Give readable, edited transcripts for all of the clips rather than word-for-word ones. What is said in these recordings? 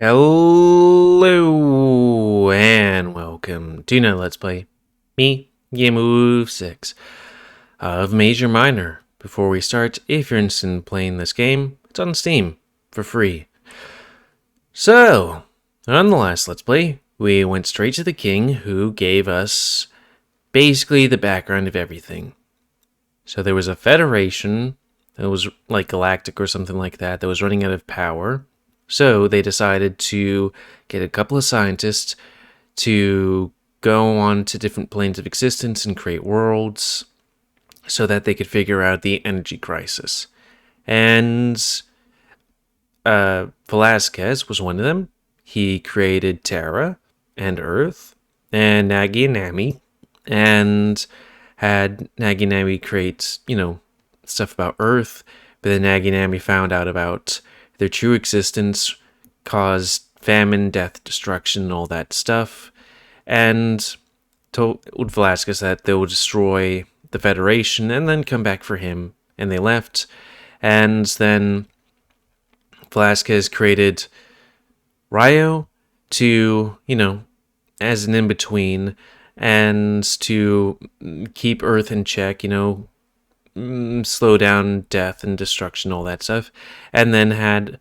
Hello and welcome to another Let's Play. Me, GamerWolfSix of Major Minor. Before we start, if you're interested in playing this game, it's on Steam for free. So, on the last Let's Play, we went straight to the king who gave us basically the background of everything. So there was a federation that was like galactic or something like that was running out of power. So they decided to get a couple of scientists to go on to different planes of existence and create worlds so that they could figure out the energy crisis. And Velasquez was one of them. He created Terra and Earth and Nagi and Nami and had Nagi and Nami create, stuff about Earth, but then Nagi and Nami found out about their true existence, caused famine, death, destruction, all that stuff, and told Velasquez that they will destroy the Federation and then come back for him, and they left. And then Velasquez created Rio to, as an in-between, and to keep Earth in check, slow down death and destruction, all that stuff. And then had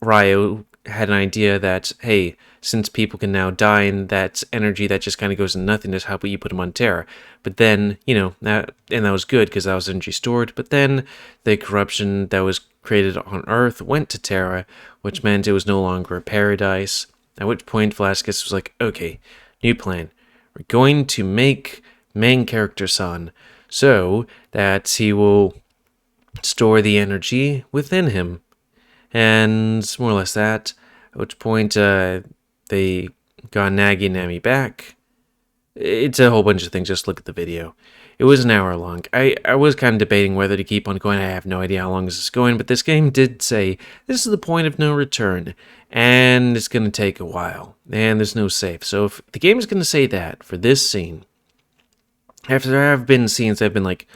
Rio had an idea that, hey, since people can now die and that energy that just kind of goes into nothingness, how about you put them on Terra? But then, that was good because that was energy stored. But then the corruption that was created on Earth went to Terra, which meant it was no longer a paradise. At which point Velasquez was like, okay, new plan. We're going to make main character son so that he will store the energy within him. And more or less that. At which point they got Nagi and Nami back. It's a whole bunch of things. Just look at the video. It was an hour long. I was kind of debating whether to keep on going. I have no idea how long this is going, but this game did say this is the point of no return, and it's going to take a while, and there's no save. So if the game is going to say that for this scene, after there have been scenes that have been like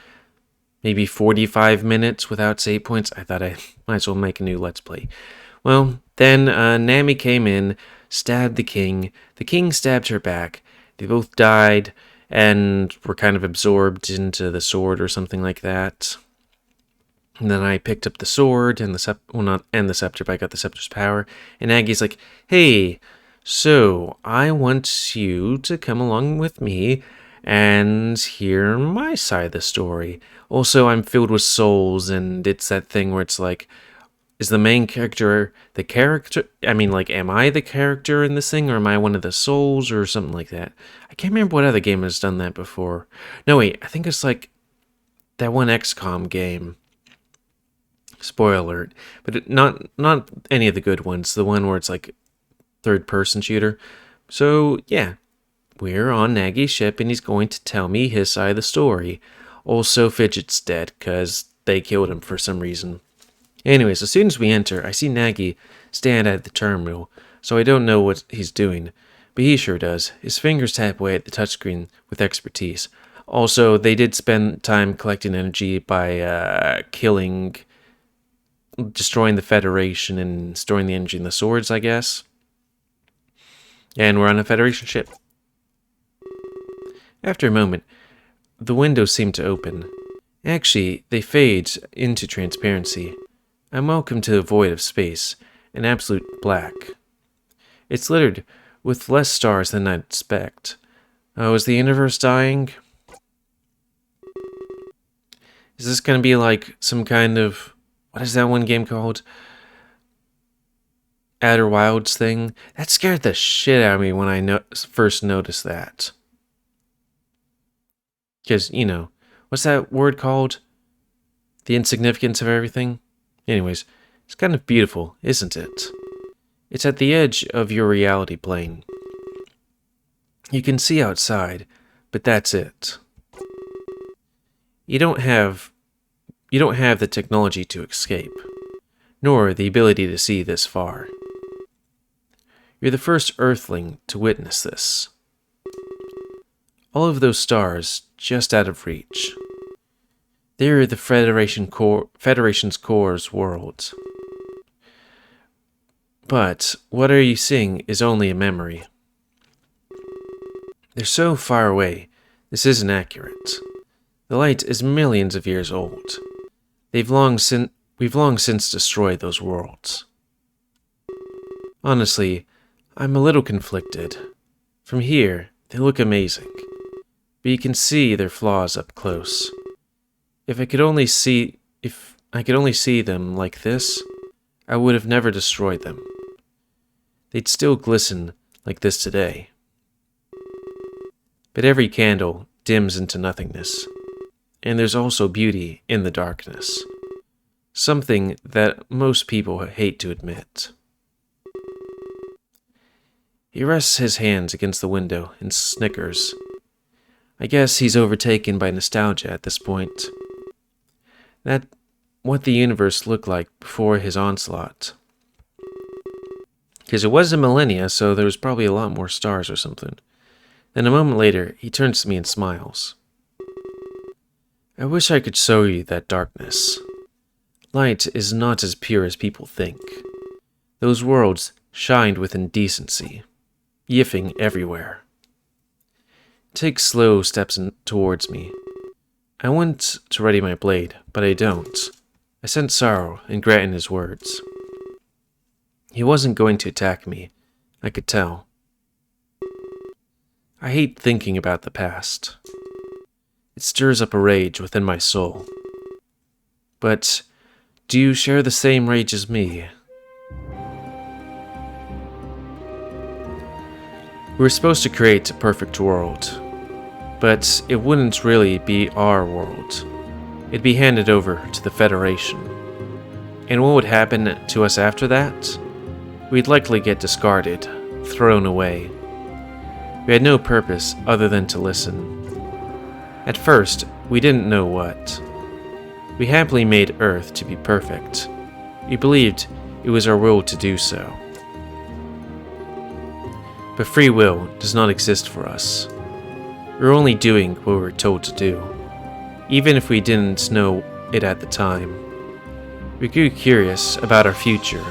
maybe 45 minutes without save points, I thought I might as well make a new Let's Play. Well, then Nami came in, stabbed the king. The king stabbed her back. They both died and were kind of absorbed into the sword or something like that. And then I picked up the sword and the scepter, but I got the scepter's power. And Nagi's like, hey, so I want you to come along with me and hear my side of the story. Also, I'm filled with souls, and it's that thing where it's like, is the main character the character? I mean, like, am I the character in this thing, or am I one of the souls, or something like that? I can't remember what other game has done that before. No, wait, I think it's like that one XCOM game. Spoiler alert. But not any of the good ones. The one where it's like third-person shooter. So, yeah. We're on Nagi's ship, and he's going to tell me his side of the story. Also, Fidget's dead, because they killed him for some reason. Anyways, as soon as we enter, I see Nagi stand at the terminal, so I don't know what he's doing. But he sure does. His fingers tap away at the touchscreen with expertise. Also, they did spend time collecting energy by destroying the Federation and storing the energy in the swords, I guess. And we're on a Federation ship. After a moment, the windows seem to open. Actually, they fade into transparency. I'm welcome to a void of space, an absolute black. It's littered with less stars than I'd expect. Oh, is the universe dying? Is this going to be like some kind of... what is that one game called? Outer Wilds thing? That scared the shit out of me when I first noticed that. Because, what's that word called? The insignificance of everything? Anyways, it's kind of beautiful, isn't it? It's at the edge of your reality plane. You can see outside, but that's it. You don't have the technology to escape, nor the ability to see this far. You're the first Earthling to witness this. All of those stars just out of reach. They're the Federation's core's worlds. But what are you seeing is only a memory. They're so far away, this isn't accurate. The light is millions of years old. We've long since destroyed those worlds. Honestly, I'm a little conflicted. From here, they look amazing, but you can see their flaws up close. If I could only see them like this, I would have never destroyed them. They'd still glisten like this today. But every candle dims into nothingness, and there's also beauty in the darkness. Something that most people hate to admit. He rests his hands against the window and snickers. I guess he's overtaken by nostalgia at this point. That's what the universe looked like before his onslaught. Because it was a millennia, so there was probably a lot more stars or something. Then a moment later, he turns to me and smiles. I wish I could show you that darkness. Light is not as pure as people think. Those worlds shined with indecency, yiffing everywhere. Take slow steps towards me. I want to ready my blade, but I don't. I sense sorrow and regret in his words. He wasn't going to attack me, I could tell. I hate thinking about the past. It stirs up a rage within my soul. But do you share the same rage as me? We were supposed to create a perfect world, but it wouldn't really be our world. It'd be handed over to the Federation. And what would happen to us after that? We'd likely get discarded, thrown away. We had no purpose other than to listen. At first, we didn't know what. We happily made Earth to be perfect. We believed it was our will to do so. But free will does not exist for us. We're only doing what we were told to do, even if we didn't know it at the time. We grew curious about our future.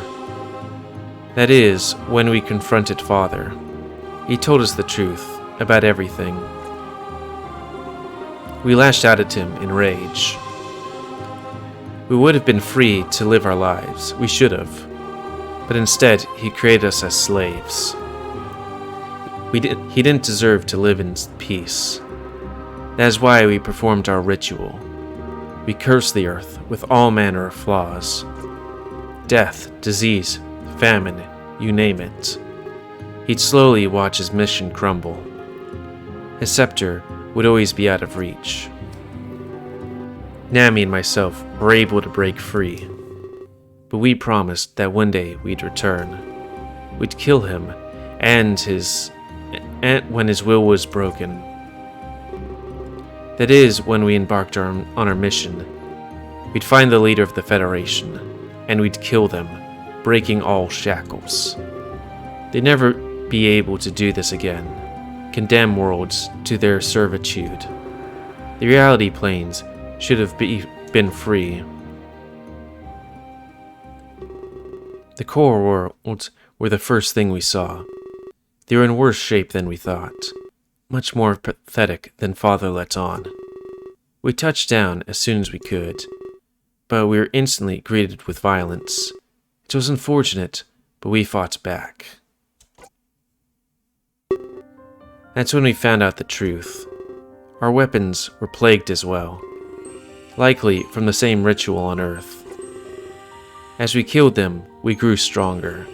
That is, when we confronted Father. He told us the truth about everything. We lashed out at him in rage. We would have been free to live our lives. We should have. But instead, he created us as slaves. He didn't deserve to live in peace. That is why we performed our ritual. We cursed the earth with all manner of flaws. Death, disease, famine, you name it. He'd slowly watch his mission crumble. His scepter would always be out of reach. Nami and myself were able to break free, but we promised that one day we'd return. We'd kill him when his will was broken. That is, when we embarked on our mission. We'd find the leader of the Federation, and we'd kill them, breaking all shackles. They'd never be able to do this again, condemn worlds to their servitude. The reality planes should have been free. The core worlds were the first thing we saw. They were in worse shape than we thought, much more pathetic than Father let on. We touched down as soon as we could, but we were instantly greeted with violence. It was unfortunate, but we fought back. That's when we found out the truth. Our weapons were plagued as well, likely from the same ritual on Earth. As we killed them, we grew stronger.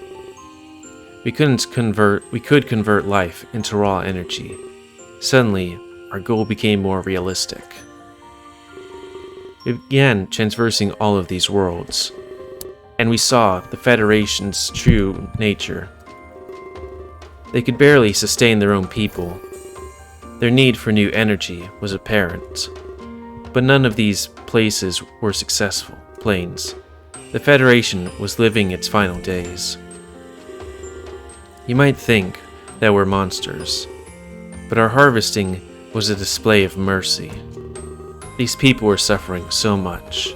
We could convert life into raw energy. Suddenly, our goal became more realistic. We began traversing all of these worlds, and we saw the Federation's true nature. They could barely sustain their own people. Their need for new energy was apparent. But none of these places were successful planes. The Federation was living its final days. You might think that we're monsters, but our harvesting was a display of mercy. These people were suffering so much.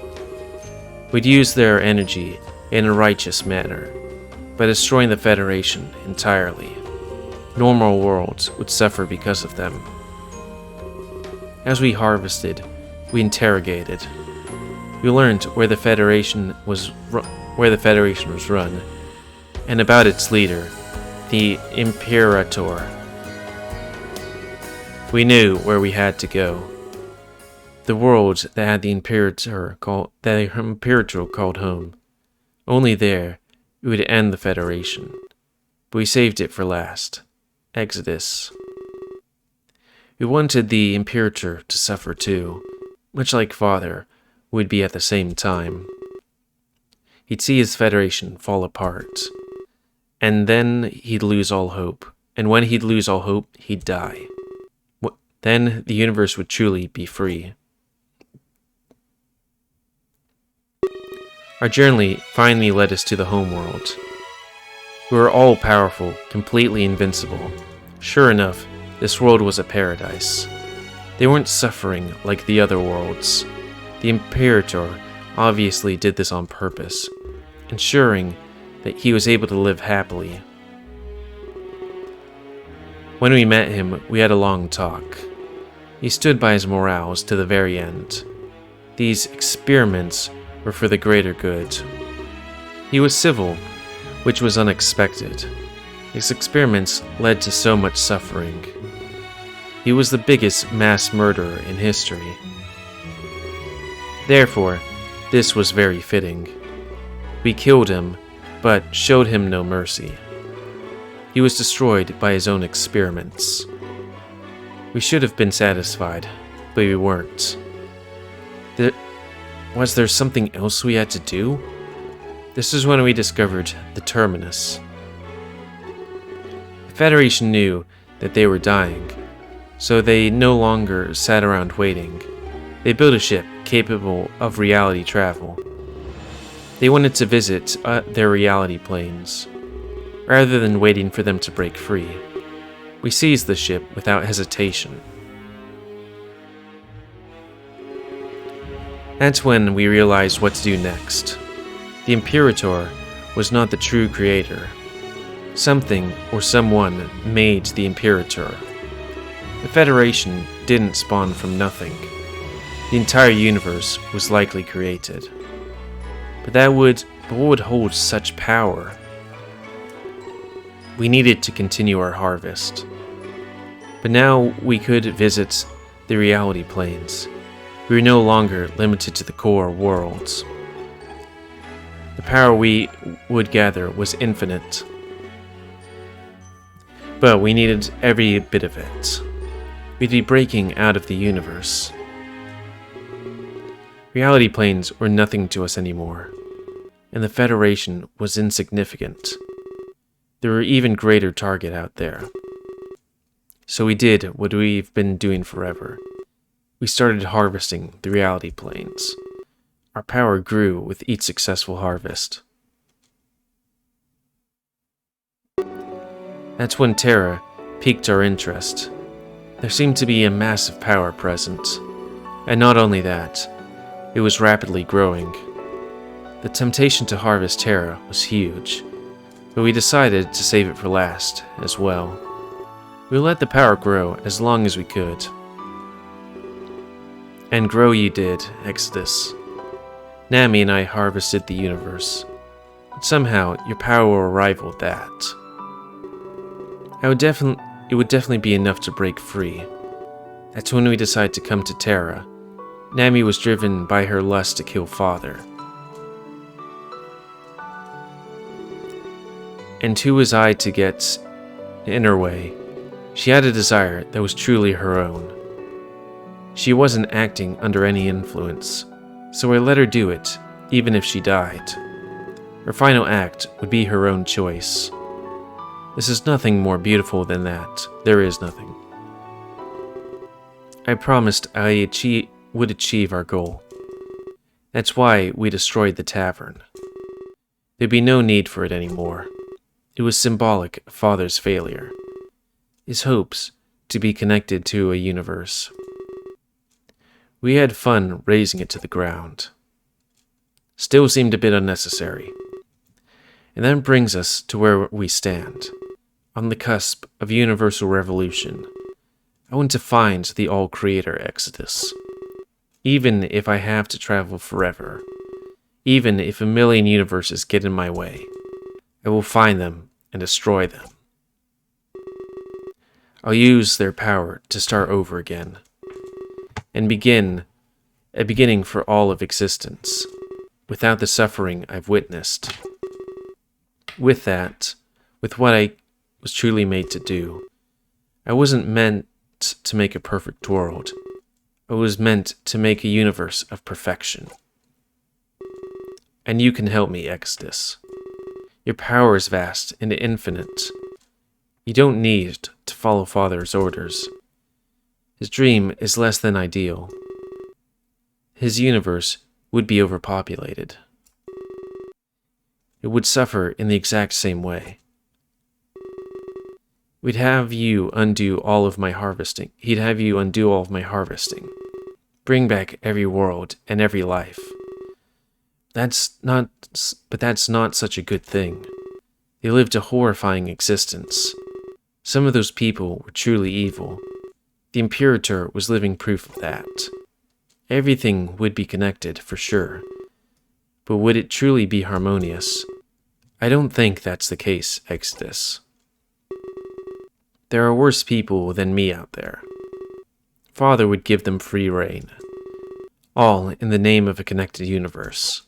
We'd use their energy in a righteous manner, by destroying the Federation entirely. Normal worlds would suffer because of them. As we harvested, we interrogated. We learned where the Federation was run, and about its leader, the Imperator. We knew where we had to go. The world that had the Imperator called home. Only there we would end the Federation. But we saved it for last. Exodus. We wanted the Imperator to suffer too, much like Father would be at the same time. He'd see his Federation fall apart, and then he'd lose all hope. And when he'd lose all hope, he'd die. Then the universe would truly be free. Our journey finally led us to the homeworld. We were all powerful, completely invincible. Sure enough, this world was a paradise. They weren't suffering like the other worlds. The Imperator obviously did this on purpose, ensuring that he was able to live happily. When we met him, we had a long talk. He stood by his morals to the very end. These experiments were for the greater good. He was civil, which was unexpected. His experiments led to so much suffering. He was the biggest mass murderer in history. Therefore, this was very fitting. We killed him, but showed him no mercy. He was destroyed by his own experiments. We should have been satisfied, but we weren't. Was there something else we had to do? This is when we discovered the Terminus. The Federation knew that they were dying, so they no longer sat around waiting. They built a ship capable of reality travel. They wanted to visit their reality planes, rather than waiting for them to break free. We seized the ship without hesitation. That's when we realized what to do next. The Imperator was not the true creator. Something or someone made the Imperator. The Federation didn't spawn from nothing. The entire universe was likely created. But what would hold such power? We needed to continue our harvest. But now we could visit the reality planes. We were no longer limited to the core worlds. The power we would gather was infinite. But we needed every bit of it. We'd be breaking out of the universe. Reality planes were nothing to us anymore, and the Federation was insignificant. There were even greater target out there. So we did what we've been doing forever. We started harvesting the reality planes. Our power grew with each successful harvest. That's when Terra piqued our interest. There seemed to be a massive power present. And not only that, it was rapidly growing. The temptation to harvest Terra was huge, but we decided to save it for last as well. We let the power grow as long as we could. And grow you did, Exodus. Nami and I harvested the universe. But somehow, your power will rival that. It would definitely be enough to break free. That's when we decided to come to Terra. Nami was driven by her lust to kill Father. And who was I to get in her way? She had a desire that was truly her own. She wasn't acting under any influence, so I let her do it, even if she died. Her final act would be her own choice. This is nothing more beautiful than that. There is nothing. I promised I would achieve our goal. That's why we destroyed the tavern. There'd be no need for it anymore. It was symbolic of Father's failure. His hopes to be connected to a universe. We had fun razing it to the ground. Still seemed a bit unnecessary. And that brings us to where we stand, on the cusp of universal revolution. I want to find the All-Creator Exodus. Even if I have to travel forever, even if a million universes get in my way, I will find them and destroy them. I'll use their power to start over again, and begin a beginning for all of existence, without the suffering I've witnessed. With that, with what I was truly made to do, I wasn't meant to make a perfect world. I was meant to make a universe of perfection. And you can help me, Exodus. Your power is vast and infinite. You don't need to follow Father's orders. His dream is less than ideal. His universe would be overpopulated. It would suffer in the exact same way. He'd have you undo all of my harvesting. Bring back every world and every life. But that's not such a good thing. They lived a horrifying existence. Some of those people were truly evil. The Imperator was living proof of that. Everything would be connected, for sure. But would it truly be harmonious? I don't think that's the case, Exodus. There are worse people than me out there. Father would give them free rein. All in the name of a connected universe.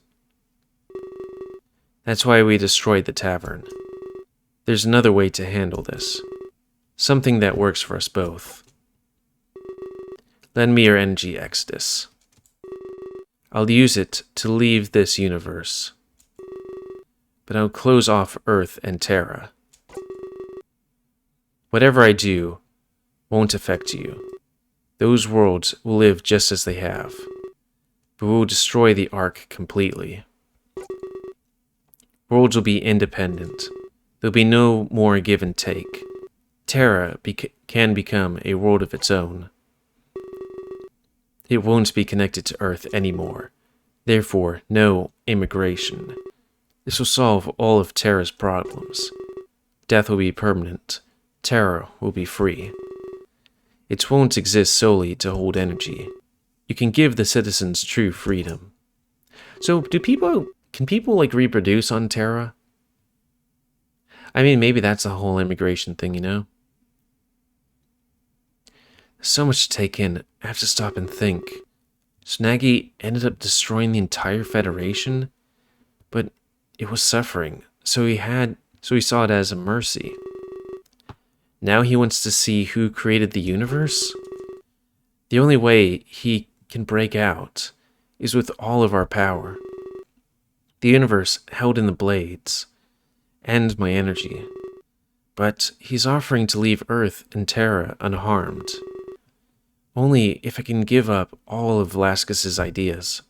That's why we destroyed the tavern. There's another way to handle this. Something that works for us both. Lend me your energy, Exodus. I'll use it to leave this universe. But I'll close off Earth and Terra. Whatever I do won't affect you. Those worlds will live just as they have. But we'll destroy the Ark completely. Worlds will be independent. There'll be no more give and take. Terra can become a world of its own. It won't be connected to Earth anymore. Therefore, no immigration. This will solve all of Terra's problems. Death will be permanent. Terra will be free. It won't exist solely to hold energy. You can give the citizens true freedom. So, can people reproduce on Terra? I mean, maybe that's a whole immigration thing, you know? There's so much to take in. I have to stop and think. So Nagi ended up destroying the entire Federation, but it was suffering, so he saw it as a mercy. Now he wants to see who created the universe? The only way he can break out is with all of our power. The universe held in the blades, and my energy. But he's offering to leave Earth and Terra unharmed. Only if I can give up all of Velasquez's ideas.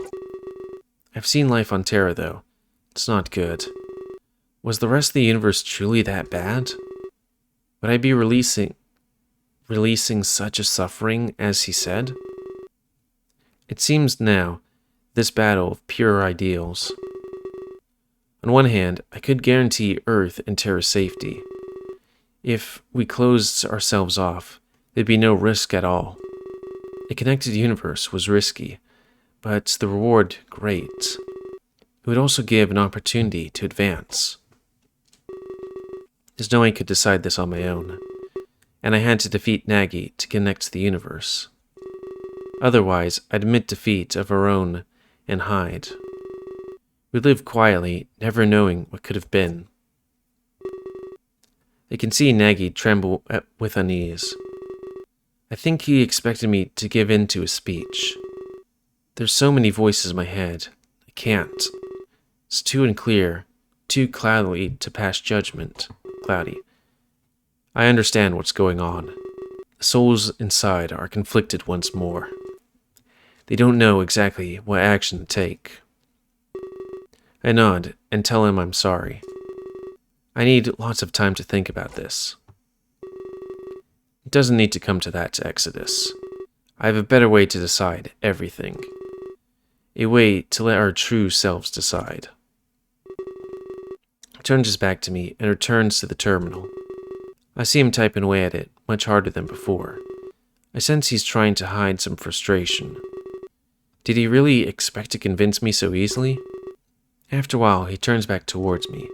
I've seen life on Terra, though. It's not good. Was the rest of the universe truly that bad? Would I be releasing such a suffering as he said? It seems now, this battle of pure ideals. On one hand, I could guarantee Earth and Terra's safety. If we closed ourselves off, there'd be no risk at all. A connected universe was risky, but the reward great. It would also give an opportunity to advance. There's no one could decide this on my own, and I had to defeat Nagi to connect the universe. Otherwise, I'd admit defeat of our own and hide. We'd live quietly, never knowing what could have been. I can see Nagi tremble with unease. I think he expected me to give in to his speech. There's so many voices in my head. I can't. It's too unclear, too cloudy to pass judgment. Cloudy. I understand what's going on. The souls inside are conflicted once more. They don't know exactly what action to take. I nod and tell him I'm sorry. I need lots of time to think about this. It doesn't need to come to that, Exodus. I have a better way to decide everything. A way to let our true selves decide. turns his back to me and returns to the terminal. I see him typing away at it, much harder than before. I sense he's trying to hide some frustration. Did he really expect to convince me so easily? After a while, he turns back towards me.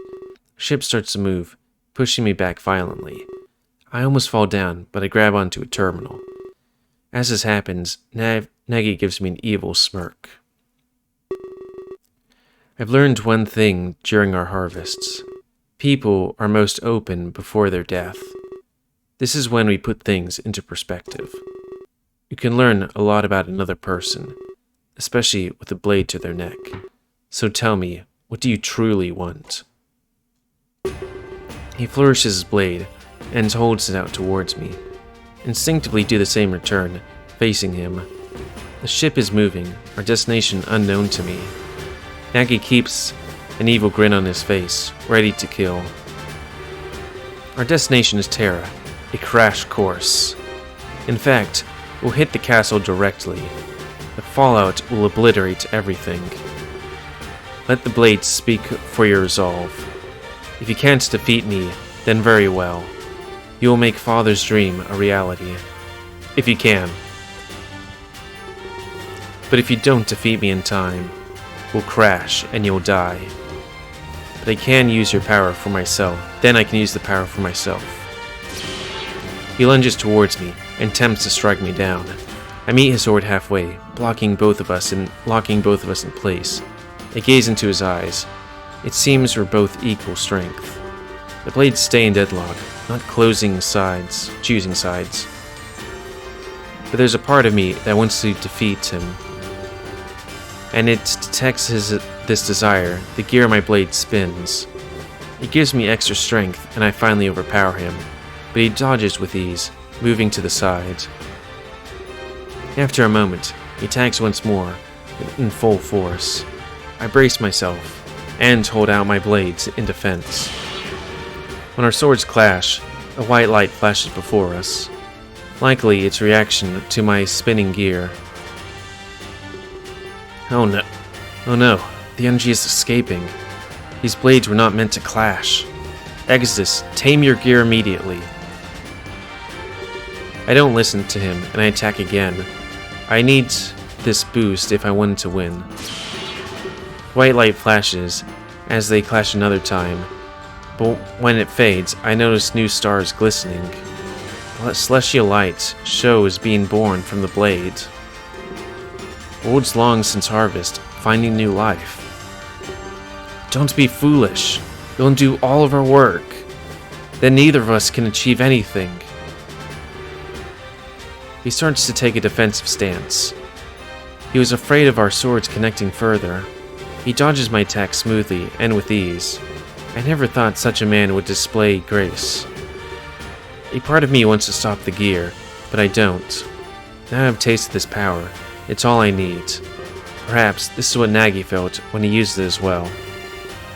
The ship starts to move, pushing me back violently. I almost fall down, but I grab onto a terminal. As this happens, Nagi gives me an evil smirk. I've learned one thing during our harvests. People are most open before their death. This is when we put things into perspective. You can learn a lot about another person, especially with a blade to their neck. So tell me, what do you truly want? He flourishes his blade and holds it out towards me. Instinctively do the same return, facing him. The ship is moving, our destination unknown to me. Nagi keeps an evil grin on his face, ready to kill. Our destination is Terra, a crash course. In fact, we'll hit the castle directly. The fallout will obliterate everything. Let the blades speak for your resolve. If you can't defeat me, then very well. You will make Father's dream a reality. If you can. But if you don't defeat me in time, we'll crash and you'll die. But I can use your power for myself. Then I can use the power for myself. He lunges towards me and attempts to strike me down. I meet his sword halfway, blocking both of us and locking both of us in place. I gaze into his eyes. It seems we're both equal strength. The blades stay in deadlock, not choosing sides. But there's a part of me that wants to defeat him. And it detects this desire. The gear of my blade spins. It gives me extra strength, and I finally overpower him. But he dodges with ease, moving to the side. After a moment, he attacks once more, in full force. I brace myself, and hold out my blades in defense. When our swords clash, a white light flashes before us. Likely its reaction to my spinning gear. Oh no, the energy is escaping. These blades were not meant to clash. Exodus, tame your gear immediately. I don't listen to him, and I attack again. I need this boost if I wanted to win. White light flashes, as they clash another time, but when it fades, I notice new stars glistening. Celestial light shows being born from the blade. Worlds long since harvest, finding new life. Don't be foolish. You'll undo all of our work. Then neither of us can achieve anything. He starts to take a defensive stance. He was afraid of our swords connecting further. He dodges my attack smoothly and with ease. I never thought such a man would display grace. A part of me wants to stop the gear, but I don't. Now I've tasted this power. It's all I need. Perhaps this is what Nagi felt when he used it as well.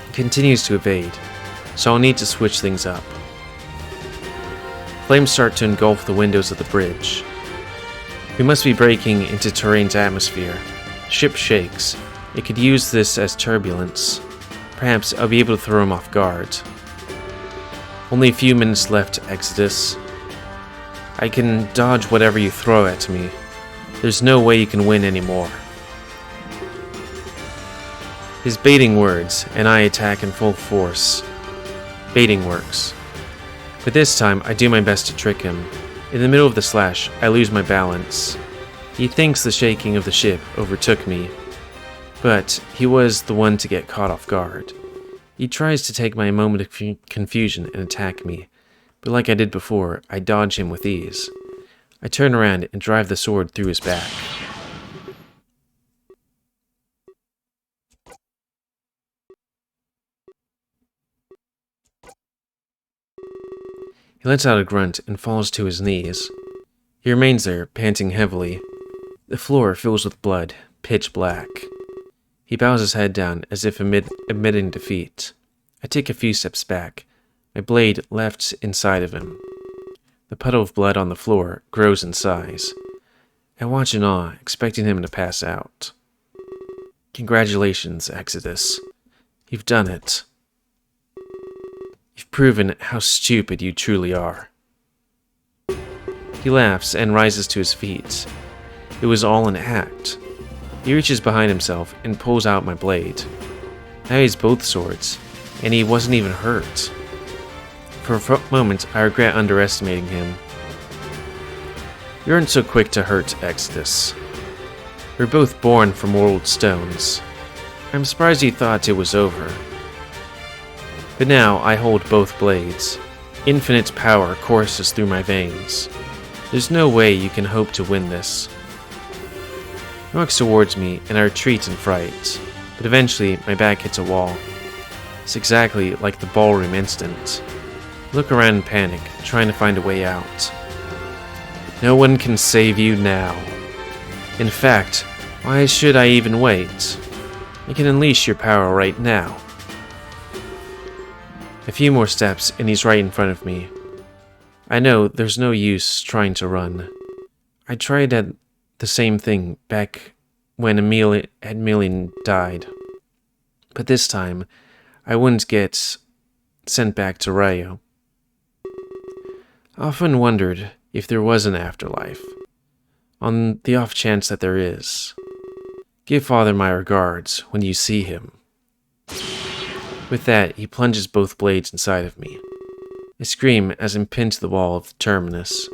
He continues to evade, so I'll need to switch things up. Flames start to engulf the windows of the bridge. We must be breaking into terrain's atmosphere. The ship shakes. It could use this as turbulence. Perhaps I'll be able to throw him off guard. Only a few minutes left, Exodus. I can dodge whatever you throw at me. There's no way you can win anymore. His baiting words, and I attack in full force. Baiting works. But this time, I do my best to trick him. In the middle of the slash, I lose my balance. He thinks the shaking of the ship overtook me, but he was the one to get caught off guard. He tries to take my moment of confusion and attack me, but like I did before, I dodge him with ease. I turn around and drive the sword through his back. He lets out a grunt and falls to his knees. He remains there, panting heavily. The floor fills with blood, pitch black. He bows his head down as if admitting defeat. I take a few steps back, my blade left inside of him. The puddle of blood on the floor grows in size. I watch in awe, expecting him to pass out. Congratulations, Exodus. You've done it. You've proven how stupid you truly are. He laughs and rises to his feet. It was all an act. He reaches behind himself and pulls out my blade. Now he has both swords, and he wasn't even hurt. For a moment, I regret underestimating him. You aren't so quick to hurt, Exodus. We're both born from world stones. I'm surprised you thought it was over. But now I hold both blades. Infinite power courses through my veins. There's no way you can hope to win this. He walks towards me, and I retreat in fright. But eventually, my back hits a wall. It's exactly like the ballroom incident. I look around in panic, trying to find a way out. No one can save you now. In fact, why should I even wait? I can unleash your power right now. A few more steps, and he's right in front of me. I know there's no use trying to run. I tried the same thing back when Emelian died. But this time, I wouldn't get sent back to Rayo. I often wondered if there was an afterlife. On the off chance that there is. Give Father my regards when you see him. With that, he plunges both blades inside of me. I scream as I'm pinned to the wall of the terminus.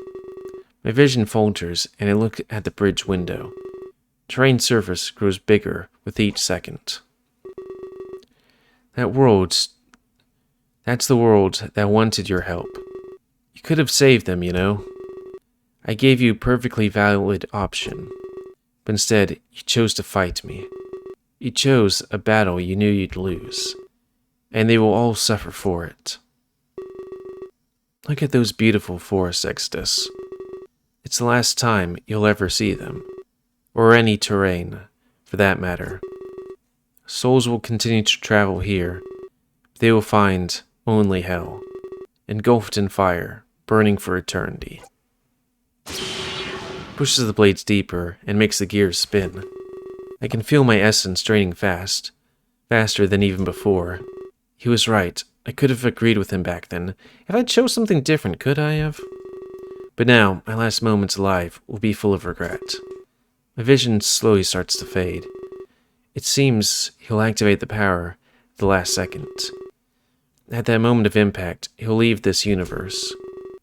My vision falters, and I look at the bridge window. Terrain surface grows bigger with each second. That's the world that wanted your help. You could have saved them, you know. I gave you a perfectly valid option. But instead, you chose to fight me. You chose a battle you knew you'd lose. And they will all suffer for it. Look at those beautiful forests, Exodus. It's the last time you'll ever see them. Or any terrain, for that matter. Souls will continue to travel here. They will find only hell. Engulfed in fire, burning for eternity. Pushes the blades deeper and makes the gears spin. I can feel my essence draining fast. Faster than even before. He was right. I could have agreed with him back then. If I'd chose something different, could I have? But now, my last moments alive will be full of regret. My vision slowly starts to fade. It seems he'll activate the power at the last second. At that moment of impact, he'll leave this universe.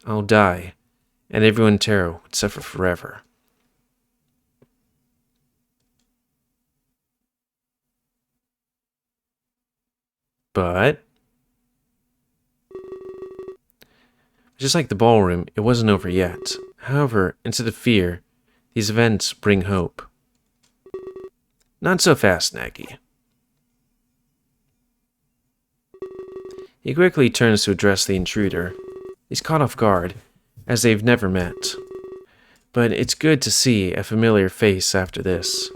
I'll die, and everyone in Terra would suffer forever. But just like the ballroom, it wasn't over yet. However, instead of fear, these events bring hope. Not so fast, Nagi. He quickly turns to address the intruder. He's caught off guard, as they've never met. But it's good to see a familiar face after this.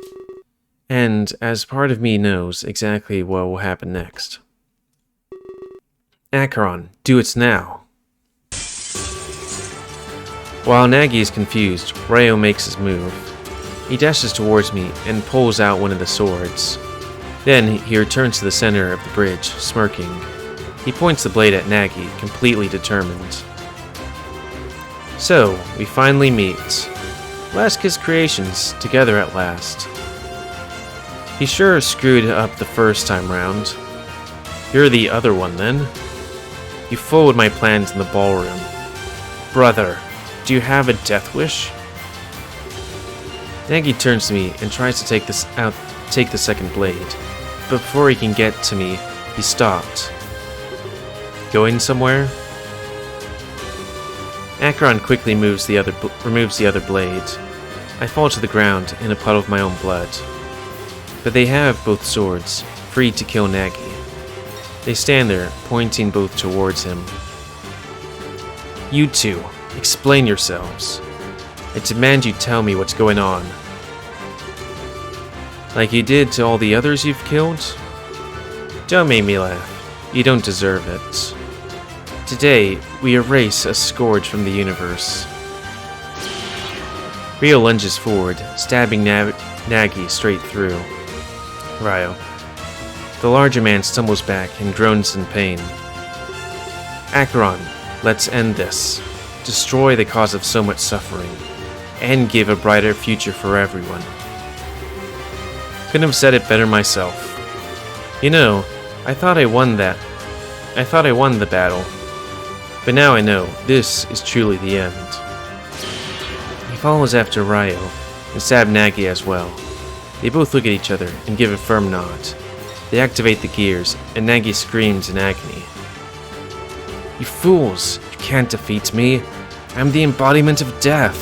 And as part of me knows exactly what will happen next. Acheron, do it now! While Nagi is confused, Rayo makes his move. He dashes towards me and pulls out one of the swords. Then he returns to the center of the bridge, smirking. He points the blade at Nagi, completely determined. So, we finally meet. Last Kiss Creations, together at last. He sure screwed up the first time round. You're the other one, then? You followed my plans in the ballroom. Brother, do you have a death wish? Nagi turns to me and tries to take the second blade, but before he can get to me, he stopped. Going somewhere? Acheron quickly removes the other blade. I fall to the ground in a puddle of my own blood. But they have both swords, free to kill Nagi. They stand there, pointing both towards him. You two, explain yourselves. I demand you tell me what's going on. Like you did to all the others you've killed? Don't make me laugh. You don't deserve it. Today, we erase a scourge from the universe. Rio lunges forward, stabbing Nagi straight through. Ryo. The larger man stumbles back and groans in pain. Acheron, let's end this. Destroy the cause of so much suffering, and give a brighter future for everyone. Couldn't have said it better myself. You know, I thought I won the battle. But now I know, this is truly the end. He follows after Ryo, and stab Nagi as well. They both look at each other and give a firm nod. They activate the gears, and Nagi screams in agony. You fools! You can't defeat me! I'm the embodiment of death!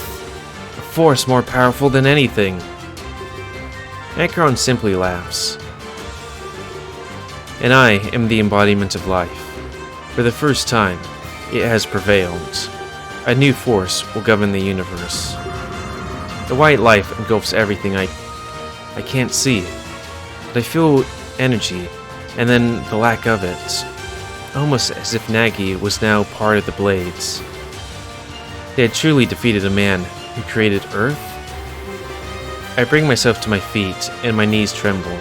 A force more powerful than anything! Acheron simply laughs. And I am the embodiment of life. For the first time, it has prevailed. A new force will govern the universe. The white life engulfs everything I can't see, but I feel energy, and then the lack of it. Almost as if Nagi was now part of the Blades. They had truly defeated a man who created Earth? I bring myself to my feet, and my knees tremble.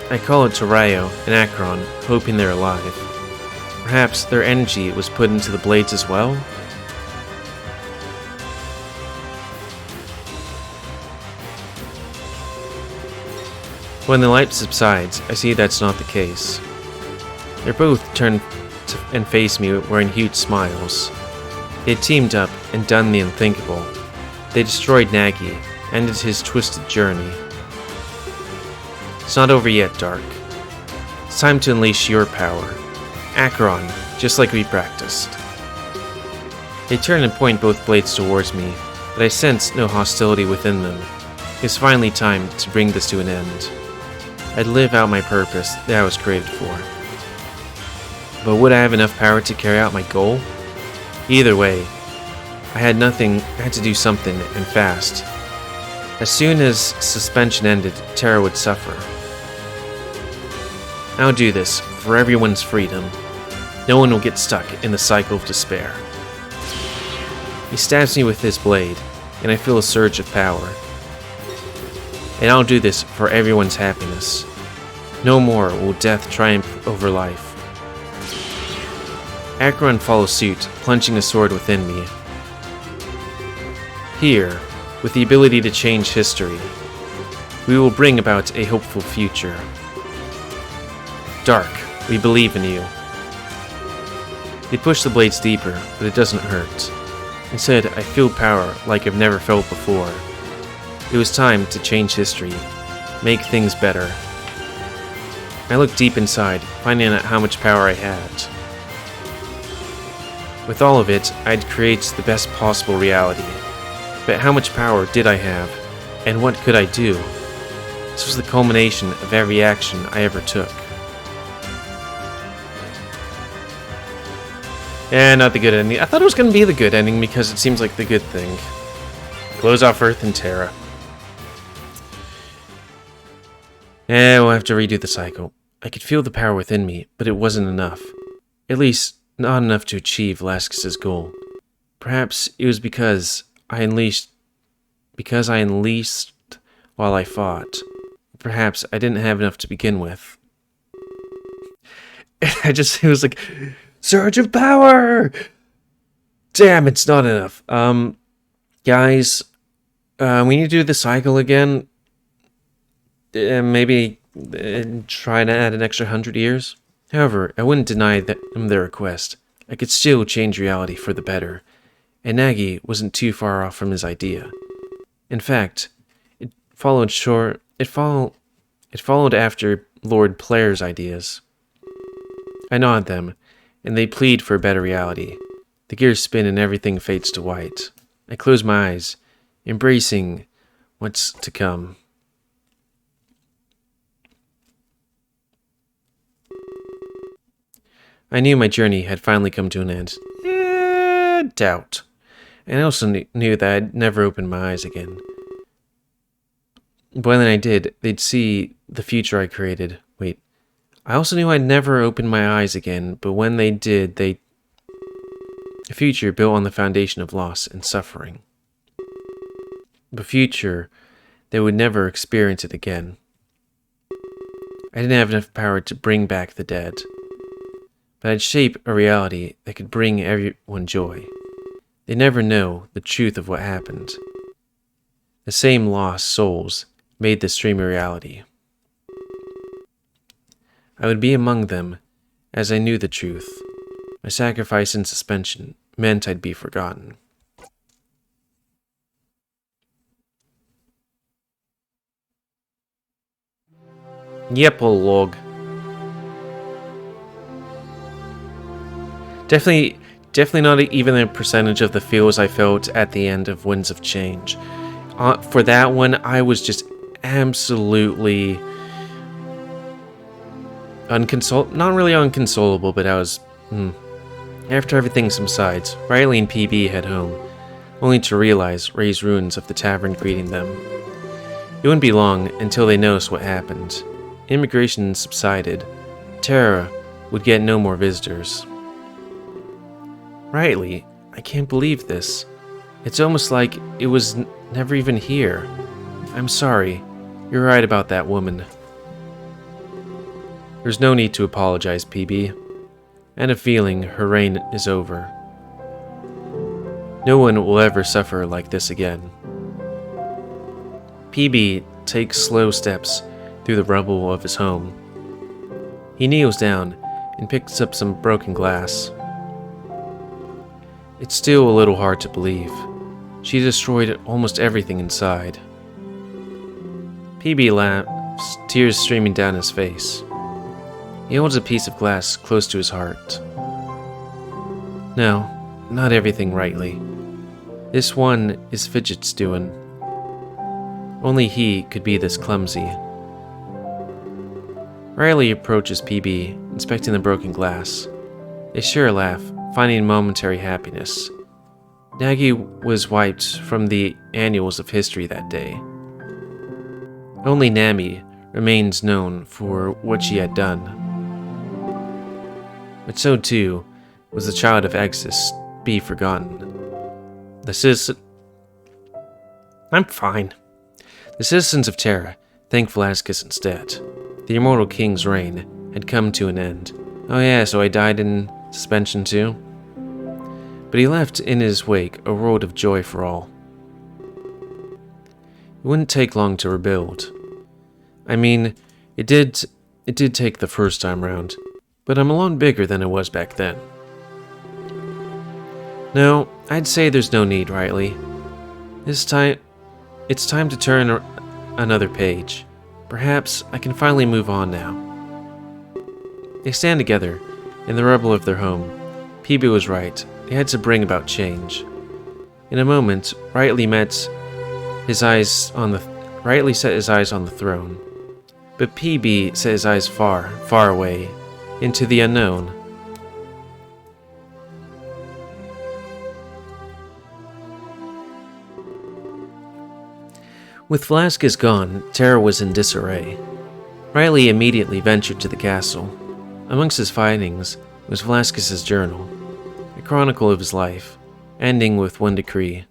I call out to Ryo and Acheron, hoping they're alive. Perhaps their energy was put into the Blades as well? When the light subsides, I see that's not the case. They both turn and face me wearing huge smiles. They had teamed up and done the unthinkable. They destroyed Nagi, ended his twisted journey. It's not over yet, Dark. It's time to unleash your power. Acheron, just like we practiced. They turn and point both blades towards me, but I sense no hostility within them. It's finally time to bring this to an end. I'd live out my purpose that I was created for. But would I have enough power to carry out my goal? Either way, I had to do something, and fast. As soon as suspension ended, Terra would suffer. I'll do this for everyone's freedom. No one will get stuck in the cycle of despair. He stabs me with his blade, and I feel a surge of power. And I'll do this for everyone's happiness. No more will death triumph over life. Acheron follows suit, plunging a sword within me. Here, with the ability to change history, we will bring about a hopeful future. Dark, we believe in you. They push the blades deeper, but it doesn't hurt. Instead, I feel power like I've never felt before. It was time to change history, make things better. I looked deep inside, finding out how much power I had. With all of it, I'd create the best possible reality. But how much power did I have, and what could I do? This was the culmination of every action I ever took. And not the good ending. I thought it was going to be the good ending because it seems like the good thing. Close off Earth and Terra. We'll have to redo the cycle. I could feel the power within me, but it wasn't enough. At least, not enough to achieve Laskis' goal. Perhaps it was because I unleashed while I fought. Perhaps I didn't have enough to begin with. It was like, surge of power! Damn, it's not enough. Guys, we need to do the cycle again. Maybe try to add an extra 100 years. However, I wouldn't deny them their request. I could still change reality for the better, and Nagi wasn't too far off from his idea. In fact, it followed after Lord Player's ideas. I nod them, and they plead for a better reality. The gears spin and everything fades to white. I close my eyes, embracing what's to come. I knew my journey had finally come to an end. Doubt. And I also knew that I'd never open my eyes again. But when I did, they'd see the future I created. Wait. I also knew I'd never open my eyes again, but when they did, a future built on the foundation of loss and suffering. A future they would never experience it again. I didn't have enough power to bring back the dead. but I'd shape a reality that could bring everyone joy. They never know the truth of what happened. The same lost souls made this dream a reality. I would be among them as I knew the truth. My sacrifice in suspension meant I'd be forgotten. Yep, old log. Definitely not even a percentage of the feels I felt at the end of Winds of Change. For that one, I was just absolutely not really unconsolable, but I was, After everything subsides, Riley and PB head home, only to realize Ray's ruins of the tavern greeting them. It wouldn't be long until they noticed what happened. Immigration subsided. Terra would get no more visitors. Riley, I can't believe this. It's almost like it was never even here. I'm sorry. You're right about that woman. There's no need to apologize, PB. And a feeling her reign is over. No one will ever suffer like this again. PB takes slow steps through the rubble of his home. He kneels down and picks up some broken glass. It's still a little hard to believe. She destroyed almost everything inside. PB laughs, tears streaming down his face. He holds a piece of glass close to his heart. No, not everything rightly. This one is Fidget's doing. Only he could be this clumsy. Riley approaches PB, inspecting the broken glass. They share a laugh, finding momentary happiness. Nagi was wiped from the annals of history that day. Only Nami remains known for what she had done. But so too was the child of Exodus be forgotten. I'm fine. The citizens of Terra thanked Velasquez instead. The immortal king's reign had come to an end. Oh yeah, so I died in suspension too? But he left in his wake a world of joy for all. It wouldn't take long to rebuild. I mean, it did take the first time round, but I'm a lot bigger than I was back then. No, I'd say there's no need, Riley. It's time to turn another page. Perhaps I can finally move on now. They stand together in the rubble of their home. PB was right. They had to bring about change. In a moment, Riley set his eyes on the throne. But PB set his eyes far, far away, into the unknown. With Velasquez gone, Terra was in disarray. Riley immediately ventured to the castle. Amongst his findings was Velasquez's journal, a chronicle of his life, ending with one decree.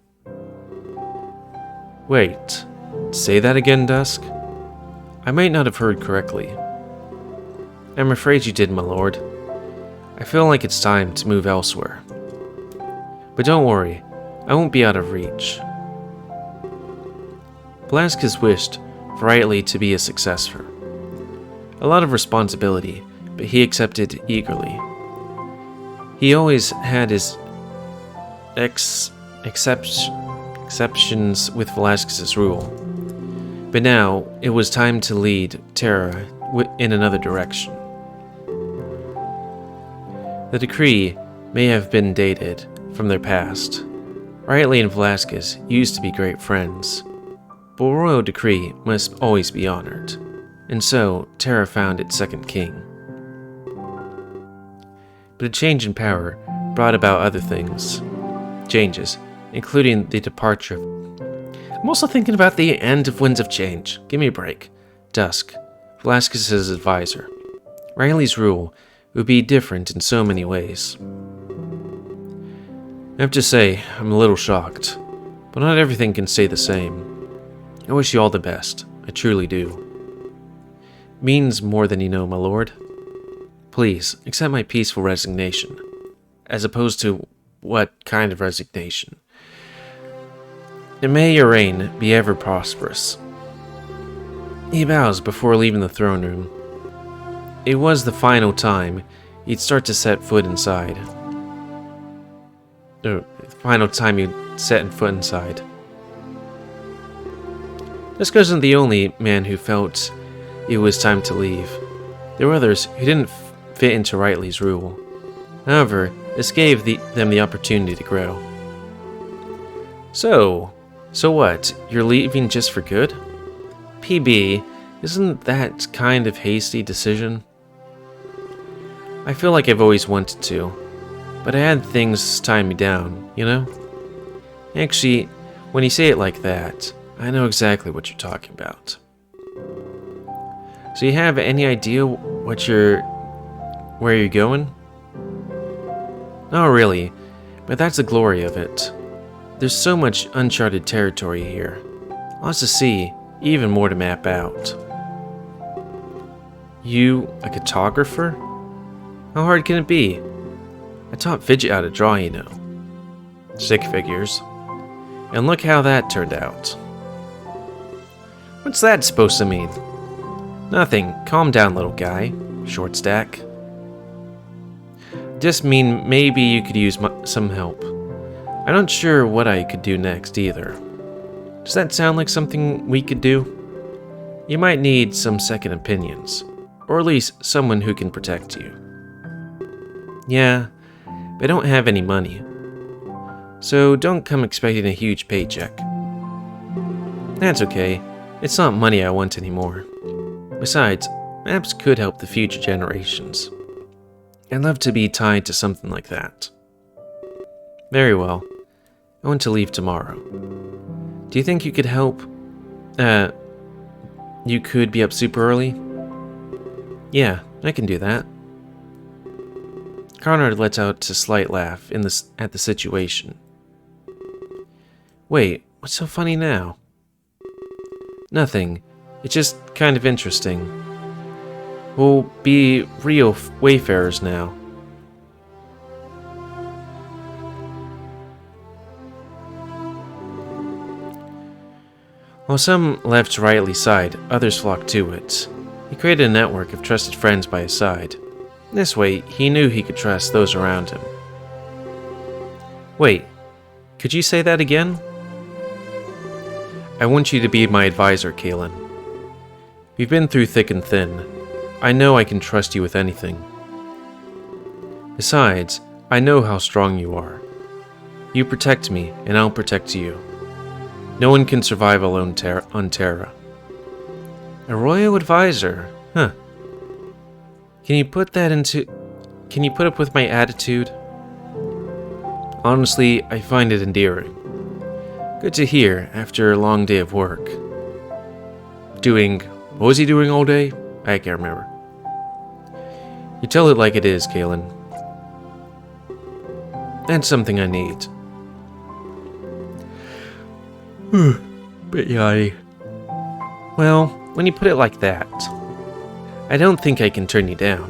Wait, say that again, Dusk? I might not have heard correctly. I'm afraid you did, my lord. I feel like it's time to move elsewhere. But don't worry, I won't be out of reach. Velasquez wished for Riley to be a successor. A lot of responsibility, but he accepted eagerly. He always had his exceptions with Velasquez's rule, but now it was time to lead Terra in another direction. The decree may have been dated from their past. Riley and Velasquez used to be great friends, but a royal decree must always be honored, and so Terra found its second king. But a change in power brought about other changes, including the departure. I'm also thinking about the end of Winds of Change. Give me a break. Dusk, Velasquez's advisor. Riley's rule would be different in so many ways. I have to say, I'm a little shocked, but not everything can stay the same. I wish you all the best. I truly do. Means more than you know, my lord. Please, accept my peaceful resignation. As opposed to what kind of resignation? And may your reign be ever prosperous. He bows before leaving the throne room. It was the final time he'd start to set foot inside. The final time he'd set foot inside. This wasn't the only man who felt it was time to leave. There were others who didn't fit into Rightly's rule. However, this gave them the opportunity to grow. So what? You're leaving just for good? PB, isn't that kind of hasty decision? I feel like I've always wanted to, but I had things tie me down, you know? Actually, when you say it like that, I know exactly what you're talking about. So you have any idea where you're going? Not really, but that's the glory of it. There's so much uncharted territory here. Lots to see, even more to map out. You, a cartographer? How hard can it be? I taught Fidget how to draw, you know. Stick figures. And look how that turned out. What's that supposed to mean? Nothing. Calm down, little guy. Short stack. Just mean maybe you could use some help. I'm not sure what I could do next either. Does that sound like something we could do? You might need some second opinions, or at least someone who can protect you. Yeah, but I don't have any money. So don't come expecting a huge paycheck. That's okay. It's not money I want anymore. Besides, maps could help the future generations. I'd love to be tied to something like that. Very well. I want to leave tomorrow. Do you think you could help? You could be up super early? Yeah, I can do that. Conrad lets out a slight laugh at the situation. Wait, what's so funny now? Nothing. It's just kind of interesting. We'll be real wayfarers now. While some left Rightly's side, others flocked to it. He created a network of trusted friends by his side. This way, he knew he could trust those around him. Wait, could you say that again? I want you to be my advisor, Kalen. We've been through thick and thin. I know I can trust you with anything. Besides, I know how strong you are. You protect me, and I'll protect you. No one can survive alone on Terra. A royal advisor? Huh. Can you put up with my attitude? Honestly, I find it endearing. Good to hear after a long day of work. What was he doing all day? I can't remember. You tell it like it is, Kalen. That's something I need. Bit yachty. Well, when you put it like that, I don't think I can turn you down.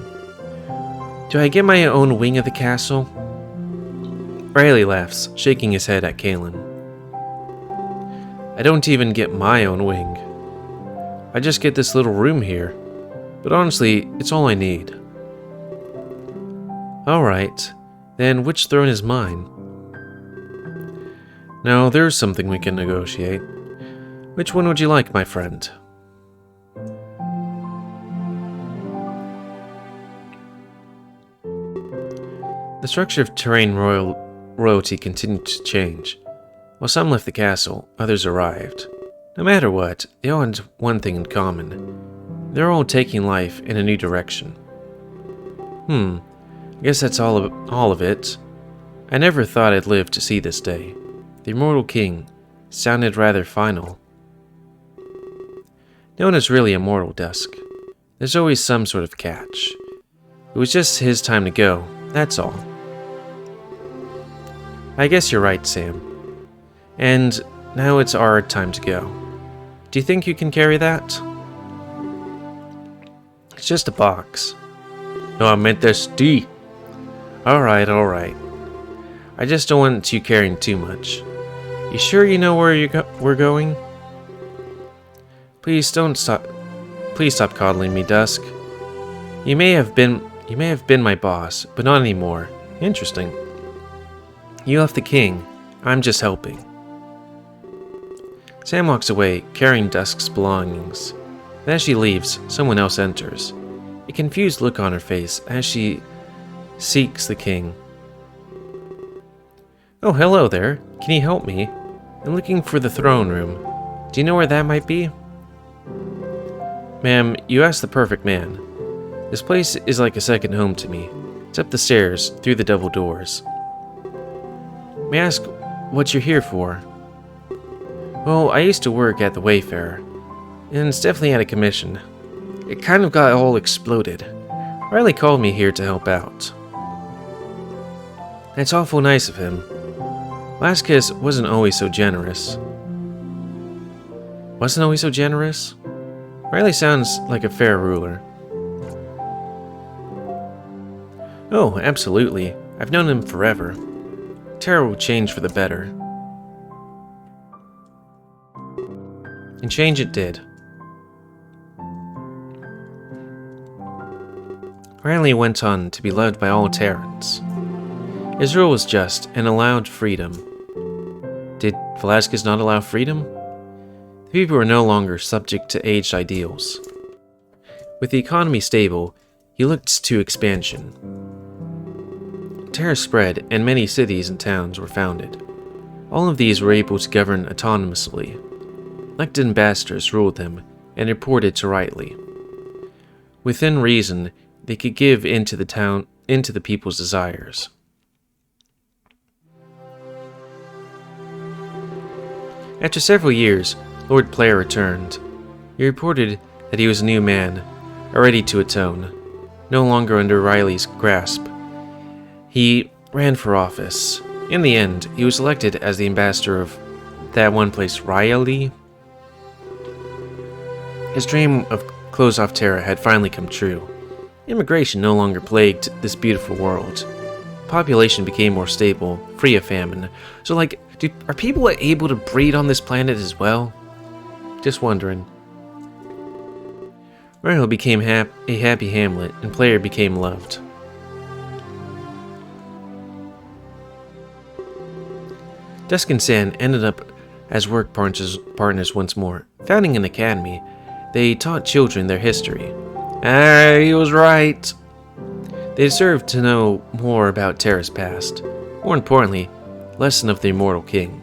Do I get my own wing of the castle? Riley laughs, shaking his head at Kalen. I don't even get my own wing. I just get this little room here. But honestly, it's all I need. Alright, then which throne is mine? Now, there's something we can negotiate. Which one would you like, my friend? The structure of Terrain royalty continued to change. While some left the castle, others arrived. No matter what, they all had one thing in common. They're all taking life in a new direction. I guess that's all of it. I never thought I'd live to see this day. The Immortal King sounded rather final. No one is really immortal, Dusk. There's always some sort of catch. It was just his time to go, that's all. I guess you're right, Sam. And now it's our time to go. Do you think you can carry that? It's just a box. No, I meant this D. Alright, alright. I just don't want you carrying too much. You sure you know where we're going? Please don't stop. Please stop coddling me, Dusk. You may have been my boss, but not anymore. Interesting. You left the king. I'm just helping. Sam walks away, carrying Dusk's belongings. And as she leaves, someone else enters. A confused look on her face as she seeks the king. Oh, hello there. Can you help me? I'm looking for the throne room. Do you know where that might be? Ma'am, you asked the perfect man. This place is like a second home to me. It's up the stairs, through the double doors. May I ask what you're here for? Well, I used to work at the Wayfarer, and it's definitely out of commission. It kind of got all exploded. Riley called me here to help out. That's awful nice of him. Vasquez wasn't always so generous. Wasn't always so generous? Riley sounds like a fair ruler. Oh, absolutely. I've known him forever. Terra will change for the better. And change it did. Riley went on to be loved by all Terrans. His rule was just and allowed freedom. Did Velasquez not allow freedom? The people were no longer subject to aged ideals. With the economy stable, he looked to expansion. Terra spread, and many cities and towns were founded. All of these were able to govern autonomously. Elected ambassadors ruled them and reported to Riley. Within reason, they could give into the people's desires. After several years, Lord Player returned. He reported that he was a new man, ready to atone, no longer under Riley's grasp. He ran for office. In the end, he was elected as the ambassador of that one place, Riley. His dream of close off Terra had finally come true. Immigration no longer plagued this beautiful world. Population became more stable, free of famine. So, are people able to breed on this planet as well? Just wondering. Riley became a happy hamlet, and Player became loved. Dusk and Sand ended up as work partners once more. Founding an academy, they taught children their history. He was right. They deserved to know more about Terra's past. More importantly, lesson of the immortal king.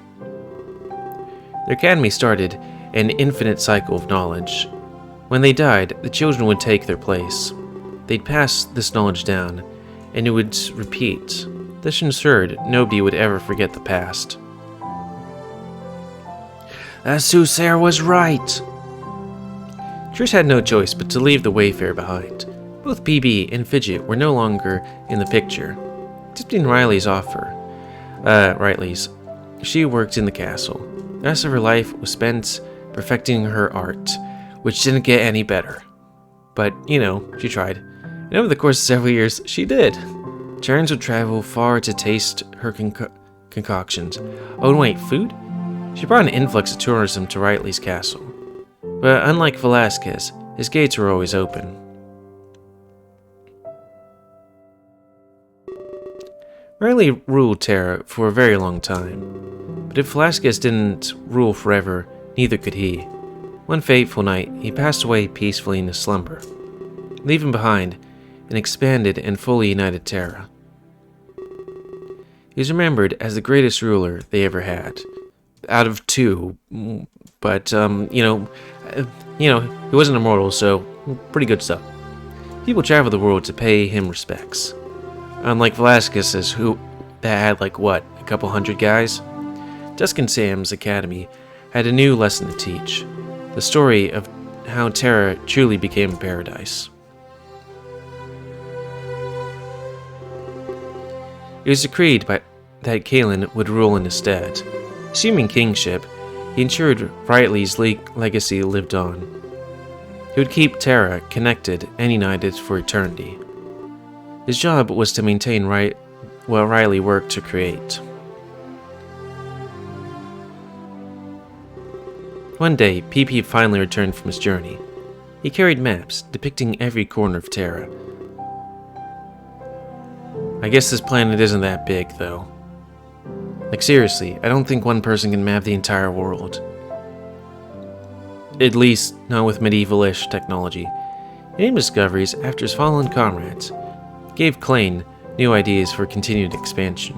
Their academy started an infinite cycle of knowledge. When they died, the children would take their place. They'd pass this knowledge down, and it would repeat. This ensured nobody would ever forget the past. That soothsayer was right. Trish had no choice but to leave the Wayfarer behind. Both PB and Fidget were no longer in the picture. Accepting Riley's offer. She worked in the castle. The rest of her life was spent perfecting her art, which didn't get any better. But, she tried. And over the course of several years, she did. Terrans would travel far to taste her concoctions. Oh, and wait, food? She brought an influx of tourism to Riley's castle. But unlike Velasquez, his gates were always open. Riley ruled Terra for a very long time. But if Velasquez didn't rule forever, neither could he. One fateful night, he passed away peacefully in his slumber, leaving behind an expanded and fully united Terra. He is remembered as the greatest ruler they ever had. Out of two, but, he wasn't immortal, so pretty good stuff. People travel the world to pay him respects. Unlike Velasquez's, that had, a couple hundred guys. Dusk and Sam's academy had a new lesson to teach. The story of how Terra truly became a paradise. It was decreed that Kalen would rule in his stead. Assuming kingship, he ensured Riley's legacy lived on. He would keep Terra connected and united for eternity. His job was to maintain what Riley worked to create. One day, PP finally returned from his journey. He carried maps depicting every corner of Terra. I guess this planet isn't that big, though. Like, seriously, I don't think one person can map the entire world. At least, not with medieval-ish technology. He named discoveries after his fallen comrades. Gave Klain new ideas for continued expansion.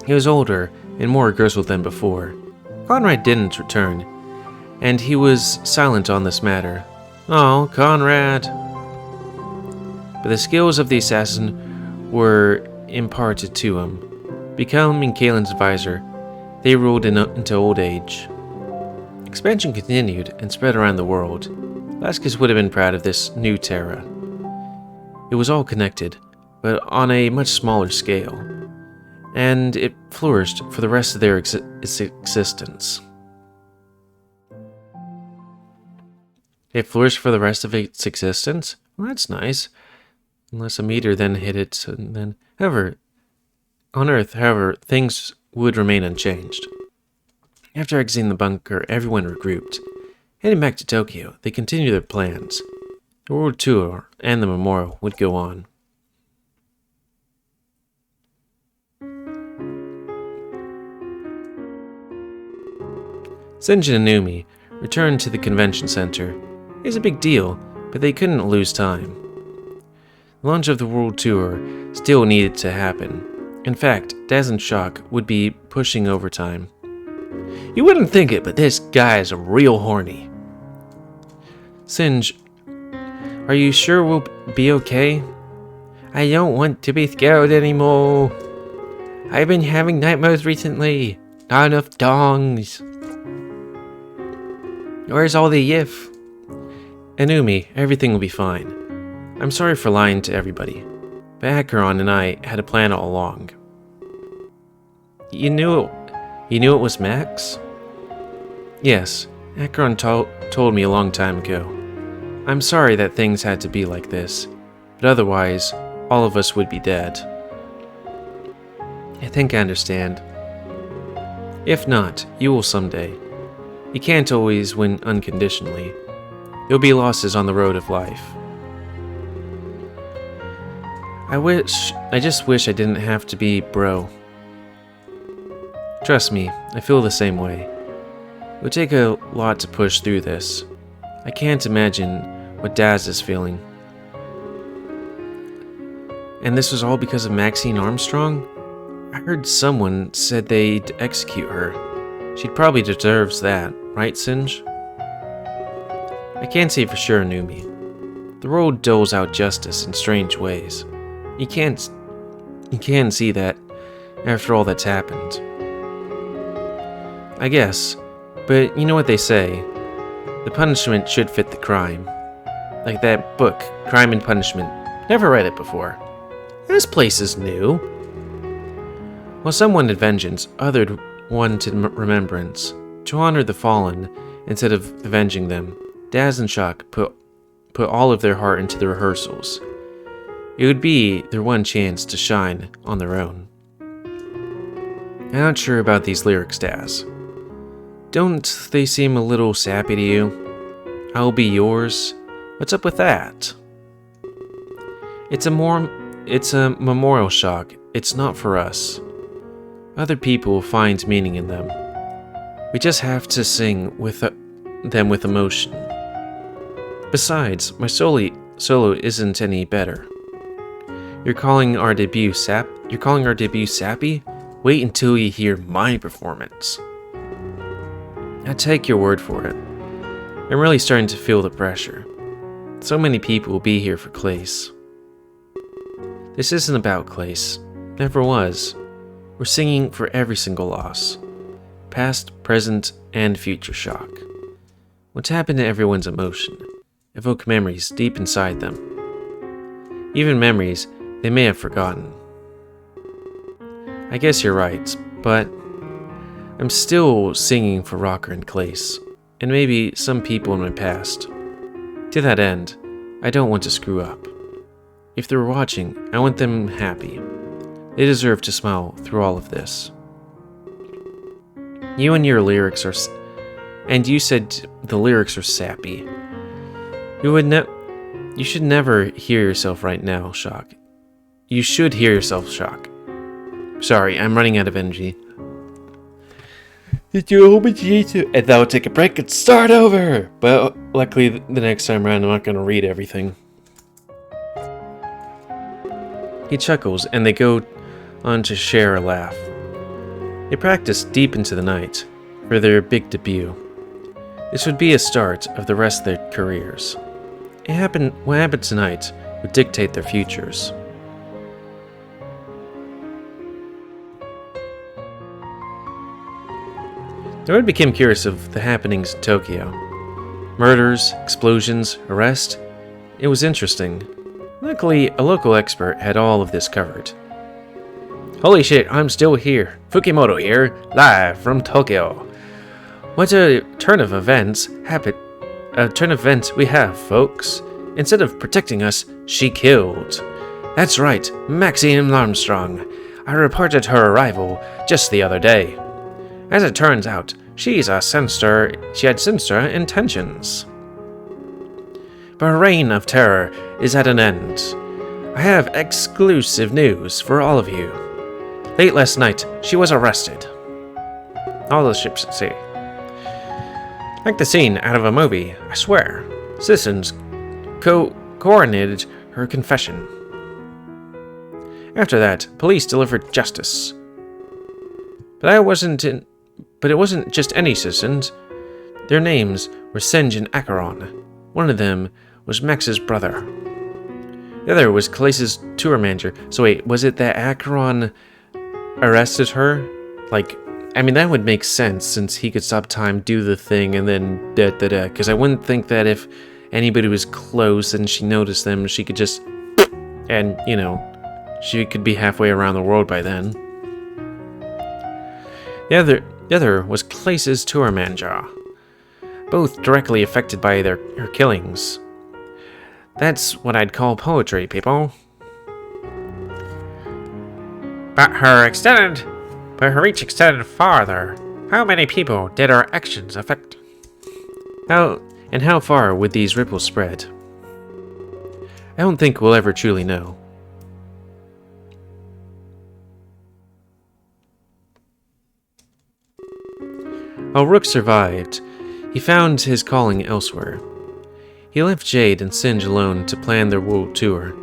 He was older and more aggressive than before. Conrad didn't return, and he was silent on this matter. Oh, Conrad! But the skills of the assassin were imparted to him. Becoming Kalen's advisor, they ruled into old age. Expansion continued and spread around the world. Laskus would have been proud of this new Terra. It was all connected, but on a much smaller scale, and it flourished for the rest of their existence. It flourished for the rest of its existence? Well, that's nice. Unless a meteor then hit it, and then... On Earth, however, things would remain unchanged. After exiting the bunker, everyone regrouped. Heading back to Tokyo, they continued their plans. The world tour and the memorial would go on. Senjin and Numi returned to the convention center. It was a big deal, but they couldn't lose time. The launch of the world tour still needed to happen. In fact, Daz and Shock would be pushing overtime. You wouldn't think it, but this guy is real horny. Singe, are you sure we'll be okay? I don't want to be scared anymore. I've been having nightmares recently. Not enough dongs. Where's all the yif? Anumi, everything will be fine. I'm sorry for lying to everybody, but Acheron and I had a plan all along. You knew it was Max? Yes, Acheron told me a long time ago. I'm sorry that things had to be like this, but otherwise, all of us would be dead. I think I understand. If not, you will someday. You can't always win unconditionally. There'll be losses on the road of life. I just wish I didn't have to be bro. Trust me, I feel the same way. It would take a lot to push through this. I can't imagine what Daz is feeling. And this was all because of Maxine Armstrong? I heard someone said they'd execute her. She probably deserves that, right, Singe? I can't say for sure, Numi. The world doles out justice in strange ways. You can see that after all that's happened. I guess, but you know what they say. The punishment should fit the crime. Like that book, Crime and Punishment. Never read it before. This place is new. While some wanted vengeance, others wanted remembrance. To honor the fallen, instead of avenging them, Daz and Shock put all of their heart into the rehearsals. It would be their one chance to shine on their own. I'm not sure about these lyrics, Daz. Don't they seem a little sappy to you? I'll be yours. What's up with that? It's a memorial, Shock. It's not for us. Other people will find meaning in them. We just have to sing with them with emotion. Besides, my solo isn't any better. You're calling our debut sappy? Wait until you hear my performance. I take your word for it. I'm really starting to feel the pressure. So many people will be here for Clace. This isn't about Clace. Never was. We're singing for every single loss. Past, present, and future Shock. What's happened to everyone's emotion? Evoke memories deep inside them. Even memories they may have forgotten. I guess you're right, but I'm still singing for Rocker and Clace, and maybe some people in my past. To that end, I don't want to screw up. if they're watching, I want them happy. They deserve to smile through all of this. You and your lyrics are... And you said the lyrics are sappy. You should never hear yourself right now, Shock. You should hear yourself, Shock. Sorry, I'm running out of energy. Did you open to... And that would take a break and start over! But luckily, the next time around, I'm not going to read everything. He chuckles, and they go on to share a laugh. They practice deep into the night for their big debut. This would be a start of the rest of their careers. What happened tonight would dictate their futures. The road became curious of the happenings in Tokyo. Murders, explosions, arrest. It was interesting. Luckily, a local expert had all of this covered. Holy shit, I'm still here. Fukimoto here, live from Tokyo. What a turn of events we have, folks. Instead of protecting us, she killed. That's right, Maxine Armstrong. I reported her arrival just the other day. As it turns out, she had sinister intentions. But her reign of terror is at an end. I have exclusive news for all of you. Late last night, she was arrested. All the ships at sea. Like the scene out of a movie, I swear. Citizens coronated her confession. After that, police delivered justice. But it wasn't just any citizens. Their names were Senj and Acheron. One of them was Max's brother. The other was Calace's tour manager. So wait, was it that Acheron arrested her? That would make sense since he could stop time, do the thing, and then da-da-da. Because I wouldn't think that if anybody was close and she noticed them, she could just... And, she could be halfway around the world by then. The other was Calace's tour manager. Both directly affected by her killings. That's what I'd call poetry, people. But her reach extended farther. How many people did her actions affect? How far would these ripples spread? I don't think we'll ever truly know. While Rook survived, he found his calling elsewhere. He left Jade and Singe alone to plan their world tour.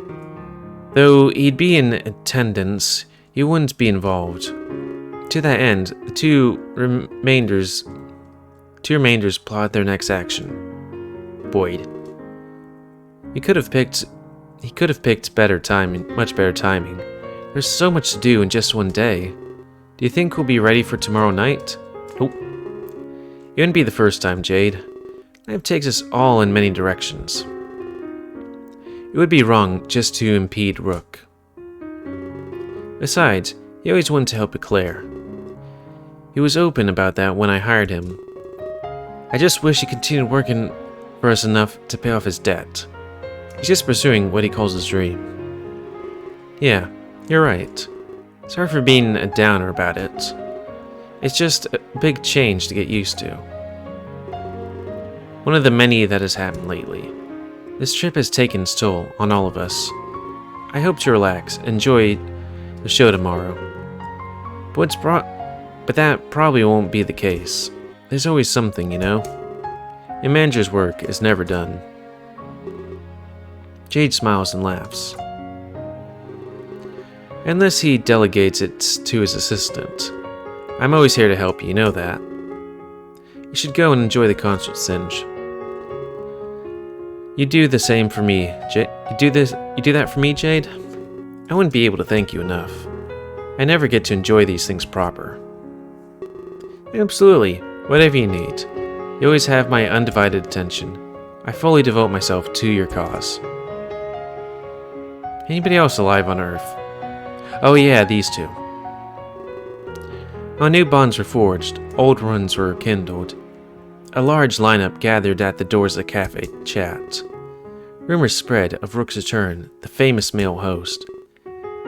Though he'd be in attendance, he wouldn't be involved. To that end, the two remainders plot their next action. Boyd. He could have picked better timing, much better timing. There's so much to do in just one day. Do you think we'll be ready for tomorrow night? Nope. It wouldn't be the first time, Jade. Life takes us all in many directions. It would be wrong just to impede Rook. Besides, he always wanted to help Eclair. He was open about that when I hired him. I just wish he continued working for us enough to pay off his debt. He's just pursuing what he calls his dream. Yeah, you're right. Sorry for being a downer about it. It's just a big change to get used to. One of the many that has happened lately. This trip has taken its toll on all of us. I hope to relax, enjoy the show tomorrow. But that probably won't be the case. There's always something, A manager's work is never done. Jade smiles and laughs. Unless he delegates it to his assistant. I'm always here to help you, know that. You should go and enjoy the concert, Singe. You do the same for me, Jade. You do that for me, Jade? I wouldn't be able to thank you enough. I never get to enjoy these things proper. Absolutely, whatever you need. You always have my undivided attention. I fully devote myself to your cause. Anybody else alive on Earth? Oh yeah, these two. While new bonds were forged, old ones were kindled. A large lineup gathered at the doors of the cafe to chat. Rumors spread of Rook's return, the famous male host.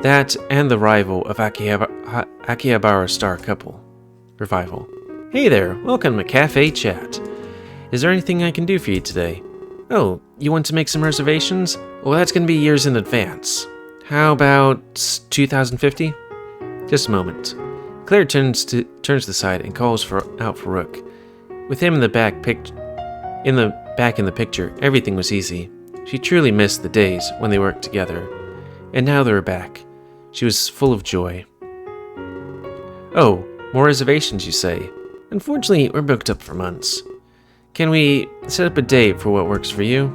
That and the rival of Akihabara's star couple. Revival. Hey there, welcome to Cafe Chat. Is there anything I can do for you today? Oh, you want to make some reservations? Well, that's going to be years in advance. How about 2050? Just a moment. Claire turns to the side and calls out for Rook. With him in the back in the picture, everything was easy. She truly missed the days when they worked together. And now they were back. She was full of joy. Oh, more reservations, you say? Unfortunately, we're booked up for months. Can we set up a date for what works for you?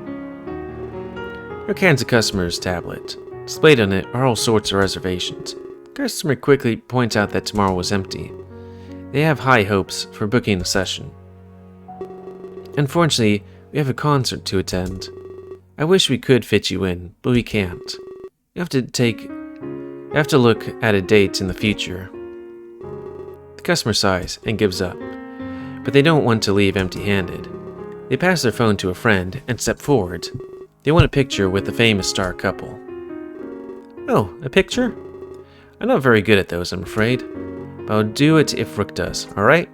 Rook hands a customer's tablet. Displayed on it are all sorts of reservations. The customer quickly points out that tomorrow was empty. They have high hopes for booking a session. Unfortunately, we have a concert to attend. I wish we could fit you in, but we can't. You have to look at a date in the future. The customer sighs and gives up, but they don't want to leave empty-handed. They pass their phone to a friend and step forward. They want a picture with the famous star couple. Oh, a picture? I'm not very good at those, I'm afraid, but I'll do it if Rook does, alright?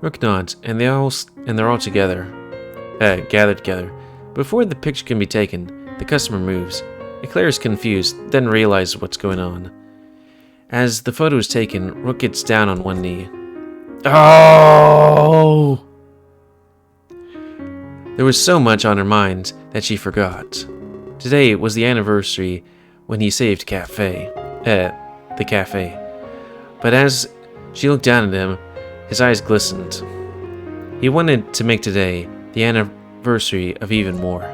Rook nods, and they're all gathered together. Before the picture can be taken, the customer moves. Claire is confused, then realizes what's going on. As the photo is taken, Rook gets down on one knee. Oh! There was so much on her mind that she forgot. Today was the anniversary when he saved the cafe. But as she looked down at him, his eyes glistened. He wanted to make today the anniversary of even more.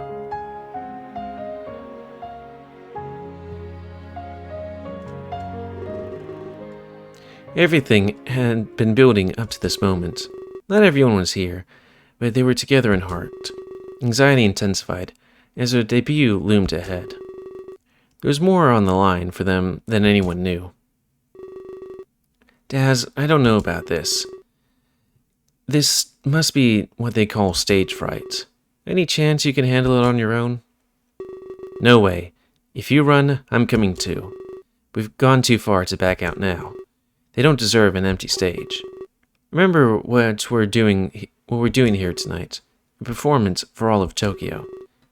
Everything had been building up to this moment. Not everyone was here, but they were together in heart. Anxiety intensified as their debut loomed ahead. There was more on the line for them than anyone knew. Daz, I don't know about this. This must be what they call stage fright. Any chance you can handle it on your own? No way. If you run, I'm coming too. We've gone too far to back out now. They don't deserve an empty stage. Remember what we're doing here tonight. A performance for all of Tokyo.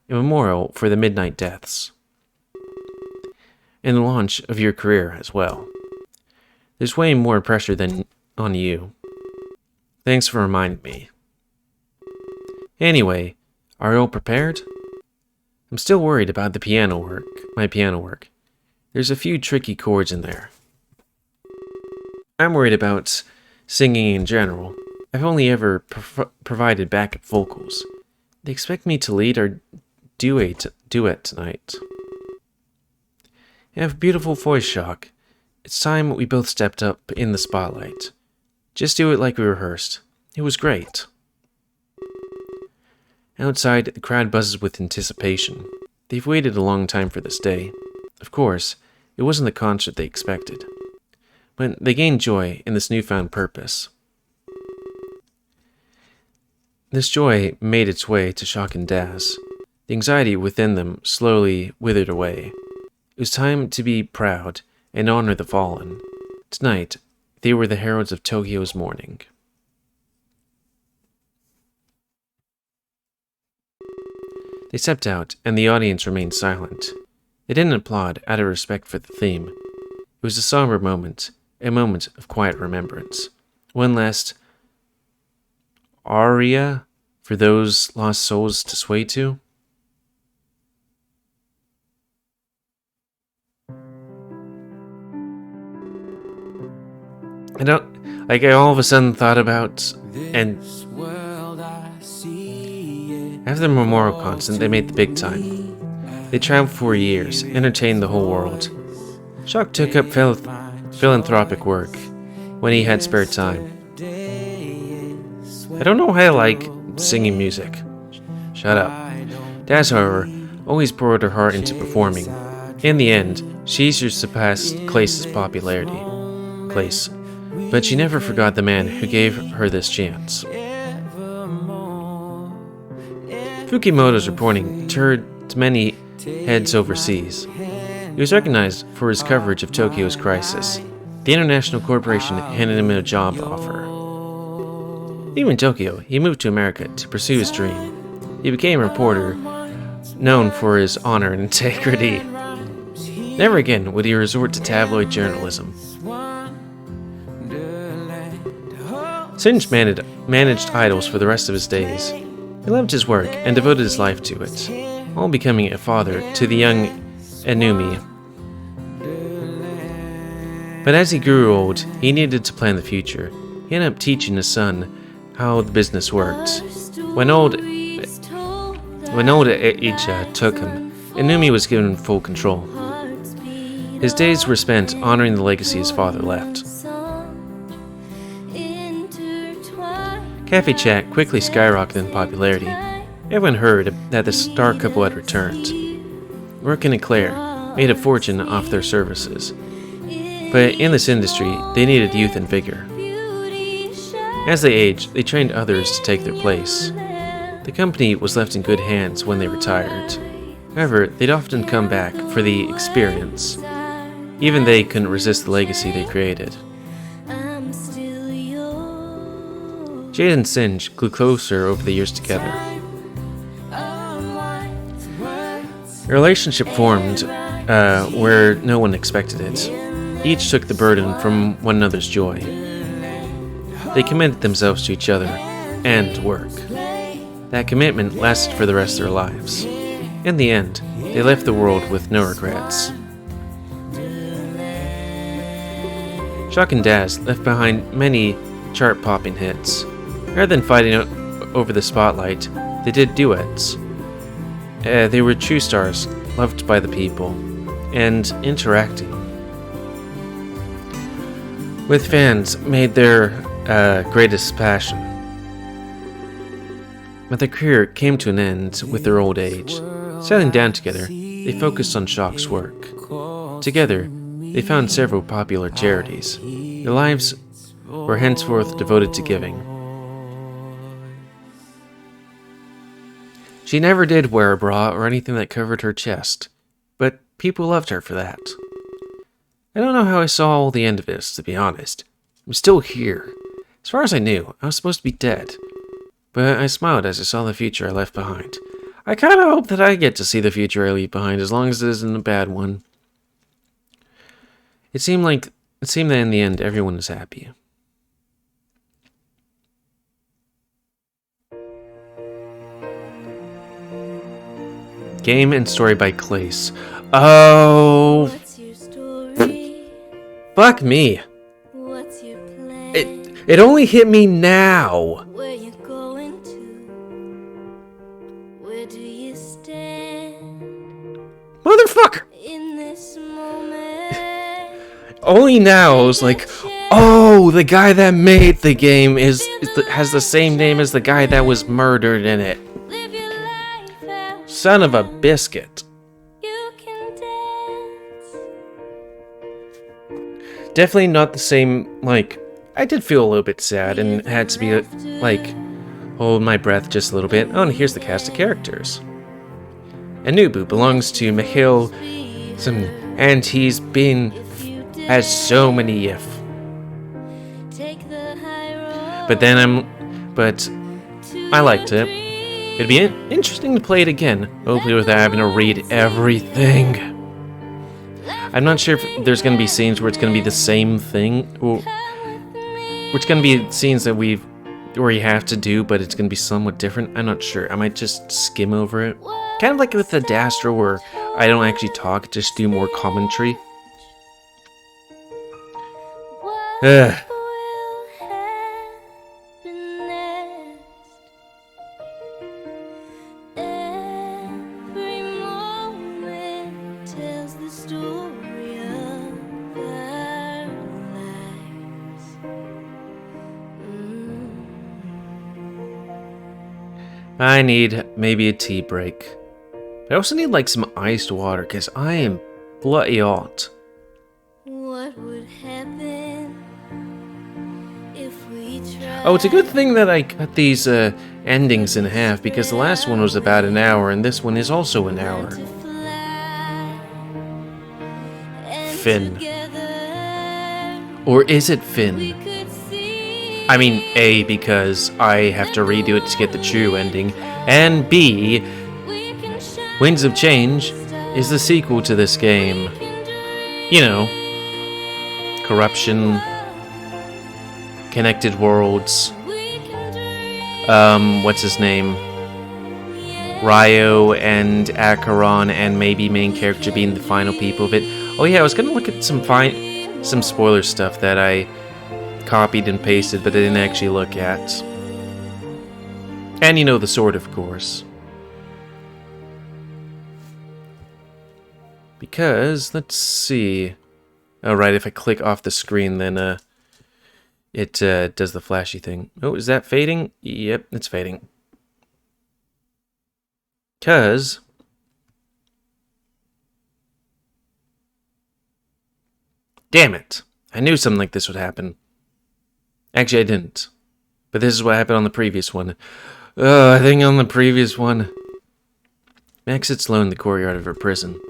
A memorial for the Midnight Deaths. And the launch of your career as well. There's way more pressure than on you. Thanks for reminding me. Anyway, are you all prepared? I'm still worried about my piano work. There's a few tricky chords in there. I'm worried about singing in general. I've only ever provided backup vocals. They expect me to lead our duet tonight. You have beautiful voice, Shock. It's time we both stepped up in the spotlight. Just do it like we rehearsed. It was great. Outside, the crowd buzzes with anticipation. They've waited a long time for this day. Of course, it wasn't the concert they expected. But they gained joy in this newfound purpose. This joy made its way to Shock and Daz. The anxiety within them slowly withered away. It was time to be proud and honor the fallen. Tonight, they were the heralds of Tokyo's morning. They stepped out, and the audience remained silent. They didn't applaud out of respect for the theme. It was a somber moment, a moment of quiet remembrance. One last aria for those lost souls to sway to. I all of a sudden thought about, and after the memorial concert, they made the big time. They traveled for years, entertained the whole world. Shock took up philanthropic work when he had spare time. I don't know how I like singing music. Shut up. Daz, however, always poured her heart into performing. In the end, she surpassed Clay's popularity. But she never forgot the man who gave her this chance. Fukimoto's reporting turned many heads overseas. He was recognized for his coverage of Tokyo's crisis. The international corporation handed him a job offer. Leaving Tokyo, he moved to America to pursue his dream. He became a reporter known for his honor and integrity. Never again would he resort to tabloid journalism. Singe managed idols for the rest of his days. He loved his work and devoted his life to it, while becoming a father to the young Enumi. But as he grew old, he needed to plan the future. He ended up teaching his son how the business worked. When old age took him, Enumi was given full control. His days were spent honoring the legacy his father left. Cafe Chat quickly skyrocketed in popularity. Everyone heard that the star couple had returned. Rourke and Claire made a fortune off their services. But in this industry, they needed youth and vigor. As they aged, they trained others to take their place. The company was left in good hands when they retired. However, they'd often come back for the experience. Even they couldn't resist the legacy they created. Jade and Singe grew closer over the years together. A relationship formed where no one expected it. Each took the burden from one another's joy. They committed themselves to each other and work. That commitment lasted for the rest of their lives. In the end, they left the world with no regrets. Shock and Daz left behind many chart-popping hits. Rather than fighting over the spotlight, they did duets. They were true stars, loved by the people, and interacting with fans made their greatest passion. But their career came to an end with their old age. Settling down together, they focused on Shock's work. Together, they found several popular charities. Their lives were henceforth devoted to giving. She never did wear a bra or anything that covered her chest, but people loved her for that. I don't know how I saw the end of this, to be honest. I'm still here. As far as I knew, I was supposed to be dead. But I smiled as I saw the future I left behind. I kinda hope that I get to see the future I leave behind, as long as it isn't a bad one. It seemed that in the end everyone was happy. Game and story by Clace. Oh, What's your story? fuck me. What's your plan? It only hit me now. Where you going to? Where do you stand Motherfucker. in this moment? Only now I was like, oh, the guy that made the game has the same name as the guy that was murdered in it. Live your life out. Son of a biscuit. You can dance. Definitely not the same, like, I did feel a little bit sad and had to be, like, hold my breath just a little bit. Oh, and here's the cast of characters. Anubu belongs to Mikhail, and he's has so many if. Take the high road. But I liked it. It'd be interesting to play it again, hopefully without having to read everything. I'm not sure if there's going to be scenes where it's going to be the same thing, or which going to be scenes that where you have to do, but it's going to be somewhat different. I'm not sure. I might just skim over it. Kind of like with the Dastro, where I don't actually talk, just do more commentary. Ugh. Every moment tells the story of our lives. I need maybe a tea break. I also need like some iced water because I am bloody hot. What would happen if we tried? Oh, it's a good thing that I got these endings in half because the last one was about an hour and this one is also an hour. Finn. Or is it Finn? I mean, A, because I have to redo it to get the true ending, and B, Winds of Change is the sequel to this game. You know, corruption, connected worlds, what's his name? Ryo and Acheron and maybe main character being the final people of it. Oh yeah, I was gonna look at some spoiler stuff that I copied and pasted, but I didn't actually look at. And you know the sword, of course. Because, let's see. Alright, if I click off the screen, then it does the flashy thing. Oh, is that fading? Yep, it's fading. Because damn it. I knew something like this would happen. Actually, I didn't. But this is what happened on the previous one. I think on the previous one, Max sits alone in the courtyard of her prison.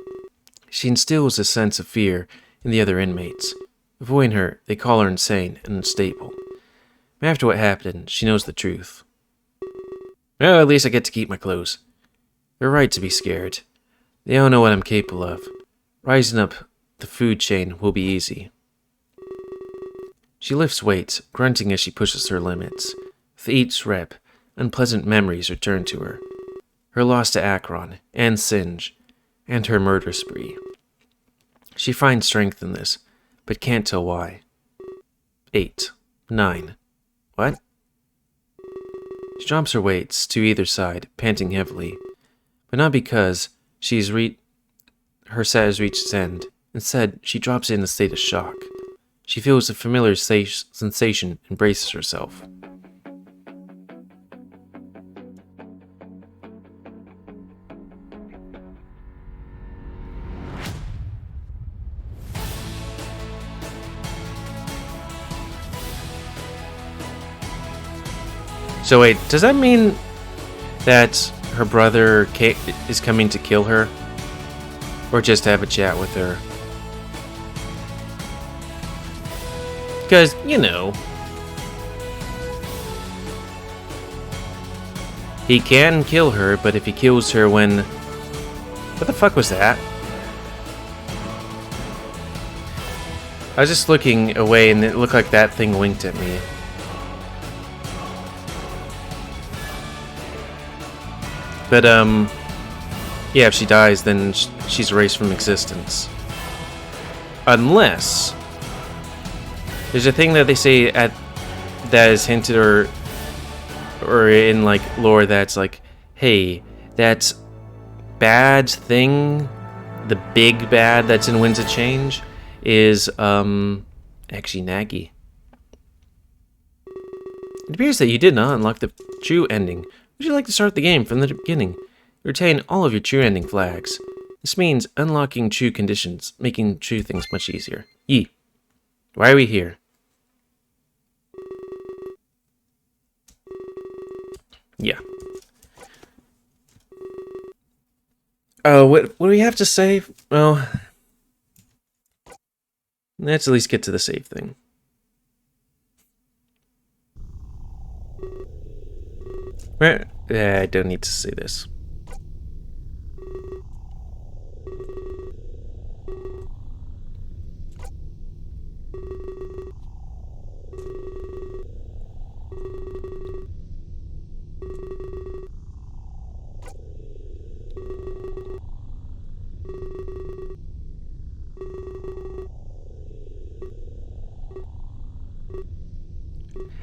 She instills a sense of fear in the other inmates. Avoiding her, they call her insane and unstable. But after what happened, she knows the truth. Well, at least I get to keep my clothes. They're right to be scared. They don't know what I'm capable of. Rising up the food chain will be easy. She lifts weights, grunting as she pushes her limits. With each rep, unpleasant memories return to her. Her loss to Acheron and Singe, and her murder spree. She finds strength in this, but can't tell why. 8. 9. What? She drops her weights to either side, panting heavily. But not because her set has reached its end. Instead, she drops in a state of shock. She feels a familiar sensation and braces herself. So wait, does that mean that her brother is coming to kill her? Or just have a chat with her? Because, you know, he can kill her, but if he kills her when... What the fuck was that? I was just looking away and it looked like that thing winked at me. But, yeah, if she dies, then she's erased from existence. Unless... There's a thing that they say that is hinted or in like lore that's like, hey, that bad thing, the big bad that's in Winds of Change, is actually Nagi. It appears that you did not unlock the true ending. Would you like to start the game from the beginning? Retain all of your true ending flags. This means unlocking true conditions, making true things much easier. Yee. Why are we here? Yeah. Oh, what do we have to say? Well, let's at least get to the save thing. Right? I don't need to say this.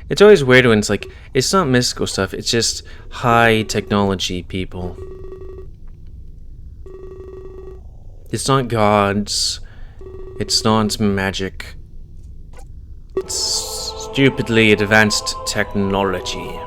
It's always weird when it's like, it's not mystical stuff, it's just high technology people. It's not gods, it's not magic. It's stupidly advanced technology.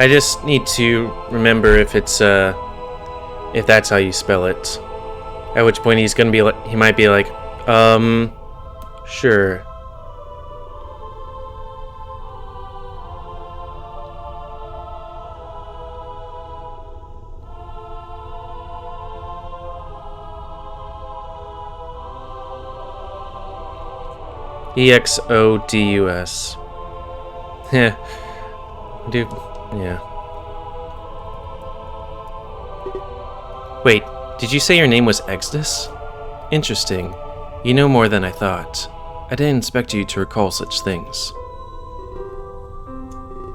I just need to remember if it's if that's how you spell it. At which point he's gonna be like, he might be like, sure. EXODUS. Yeah. Dude, yeah. Wait, did you say your name was Exodus? Interesting. You know more than I thought. I didn't expect you to recall such things.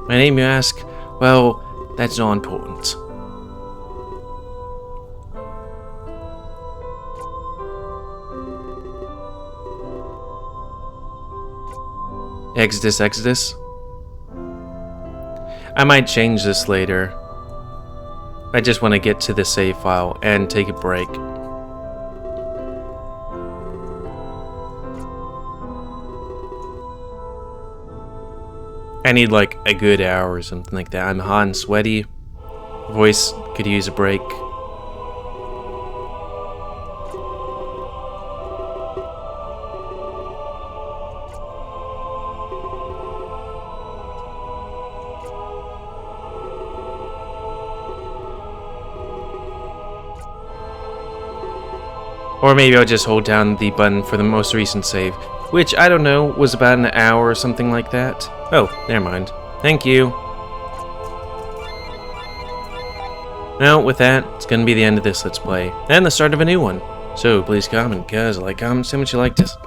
My name, you ask? Well, that's not important. Exodus, Exodus? I might change this later. I just want to get to the save file and take a break. I need like a good hour or something like that. I'm hot and sweaty. Voice could use a break. Or maybe I'll just hold down the button for the most recent save, which, I don't know, was about an hour or something like that. Oh, never mind. Thank you. Now, with that, it's gonna be the end of this Let's Play, and the start of a new one. So, please comment, guys, comment so much you like this.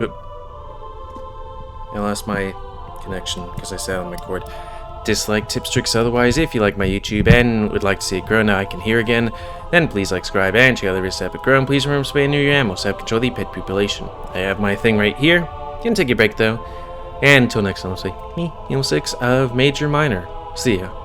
Oop. I lost my connection because I sat on my cord. Dislike, tips, tricks, otherwise. If you like my YouTube and would like to see it grow now I can hear again, then please like, subscribe, and check out the rest of Epic Grow, and please remember to spay near your animals to help control the pet population. I have my thing right here. Gonna take a break though. And until next time, I'll say me, GamerWolfSix of Major Minor. See ya.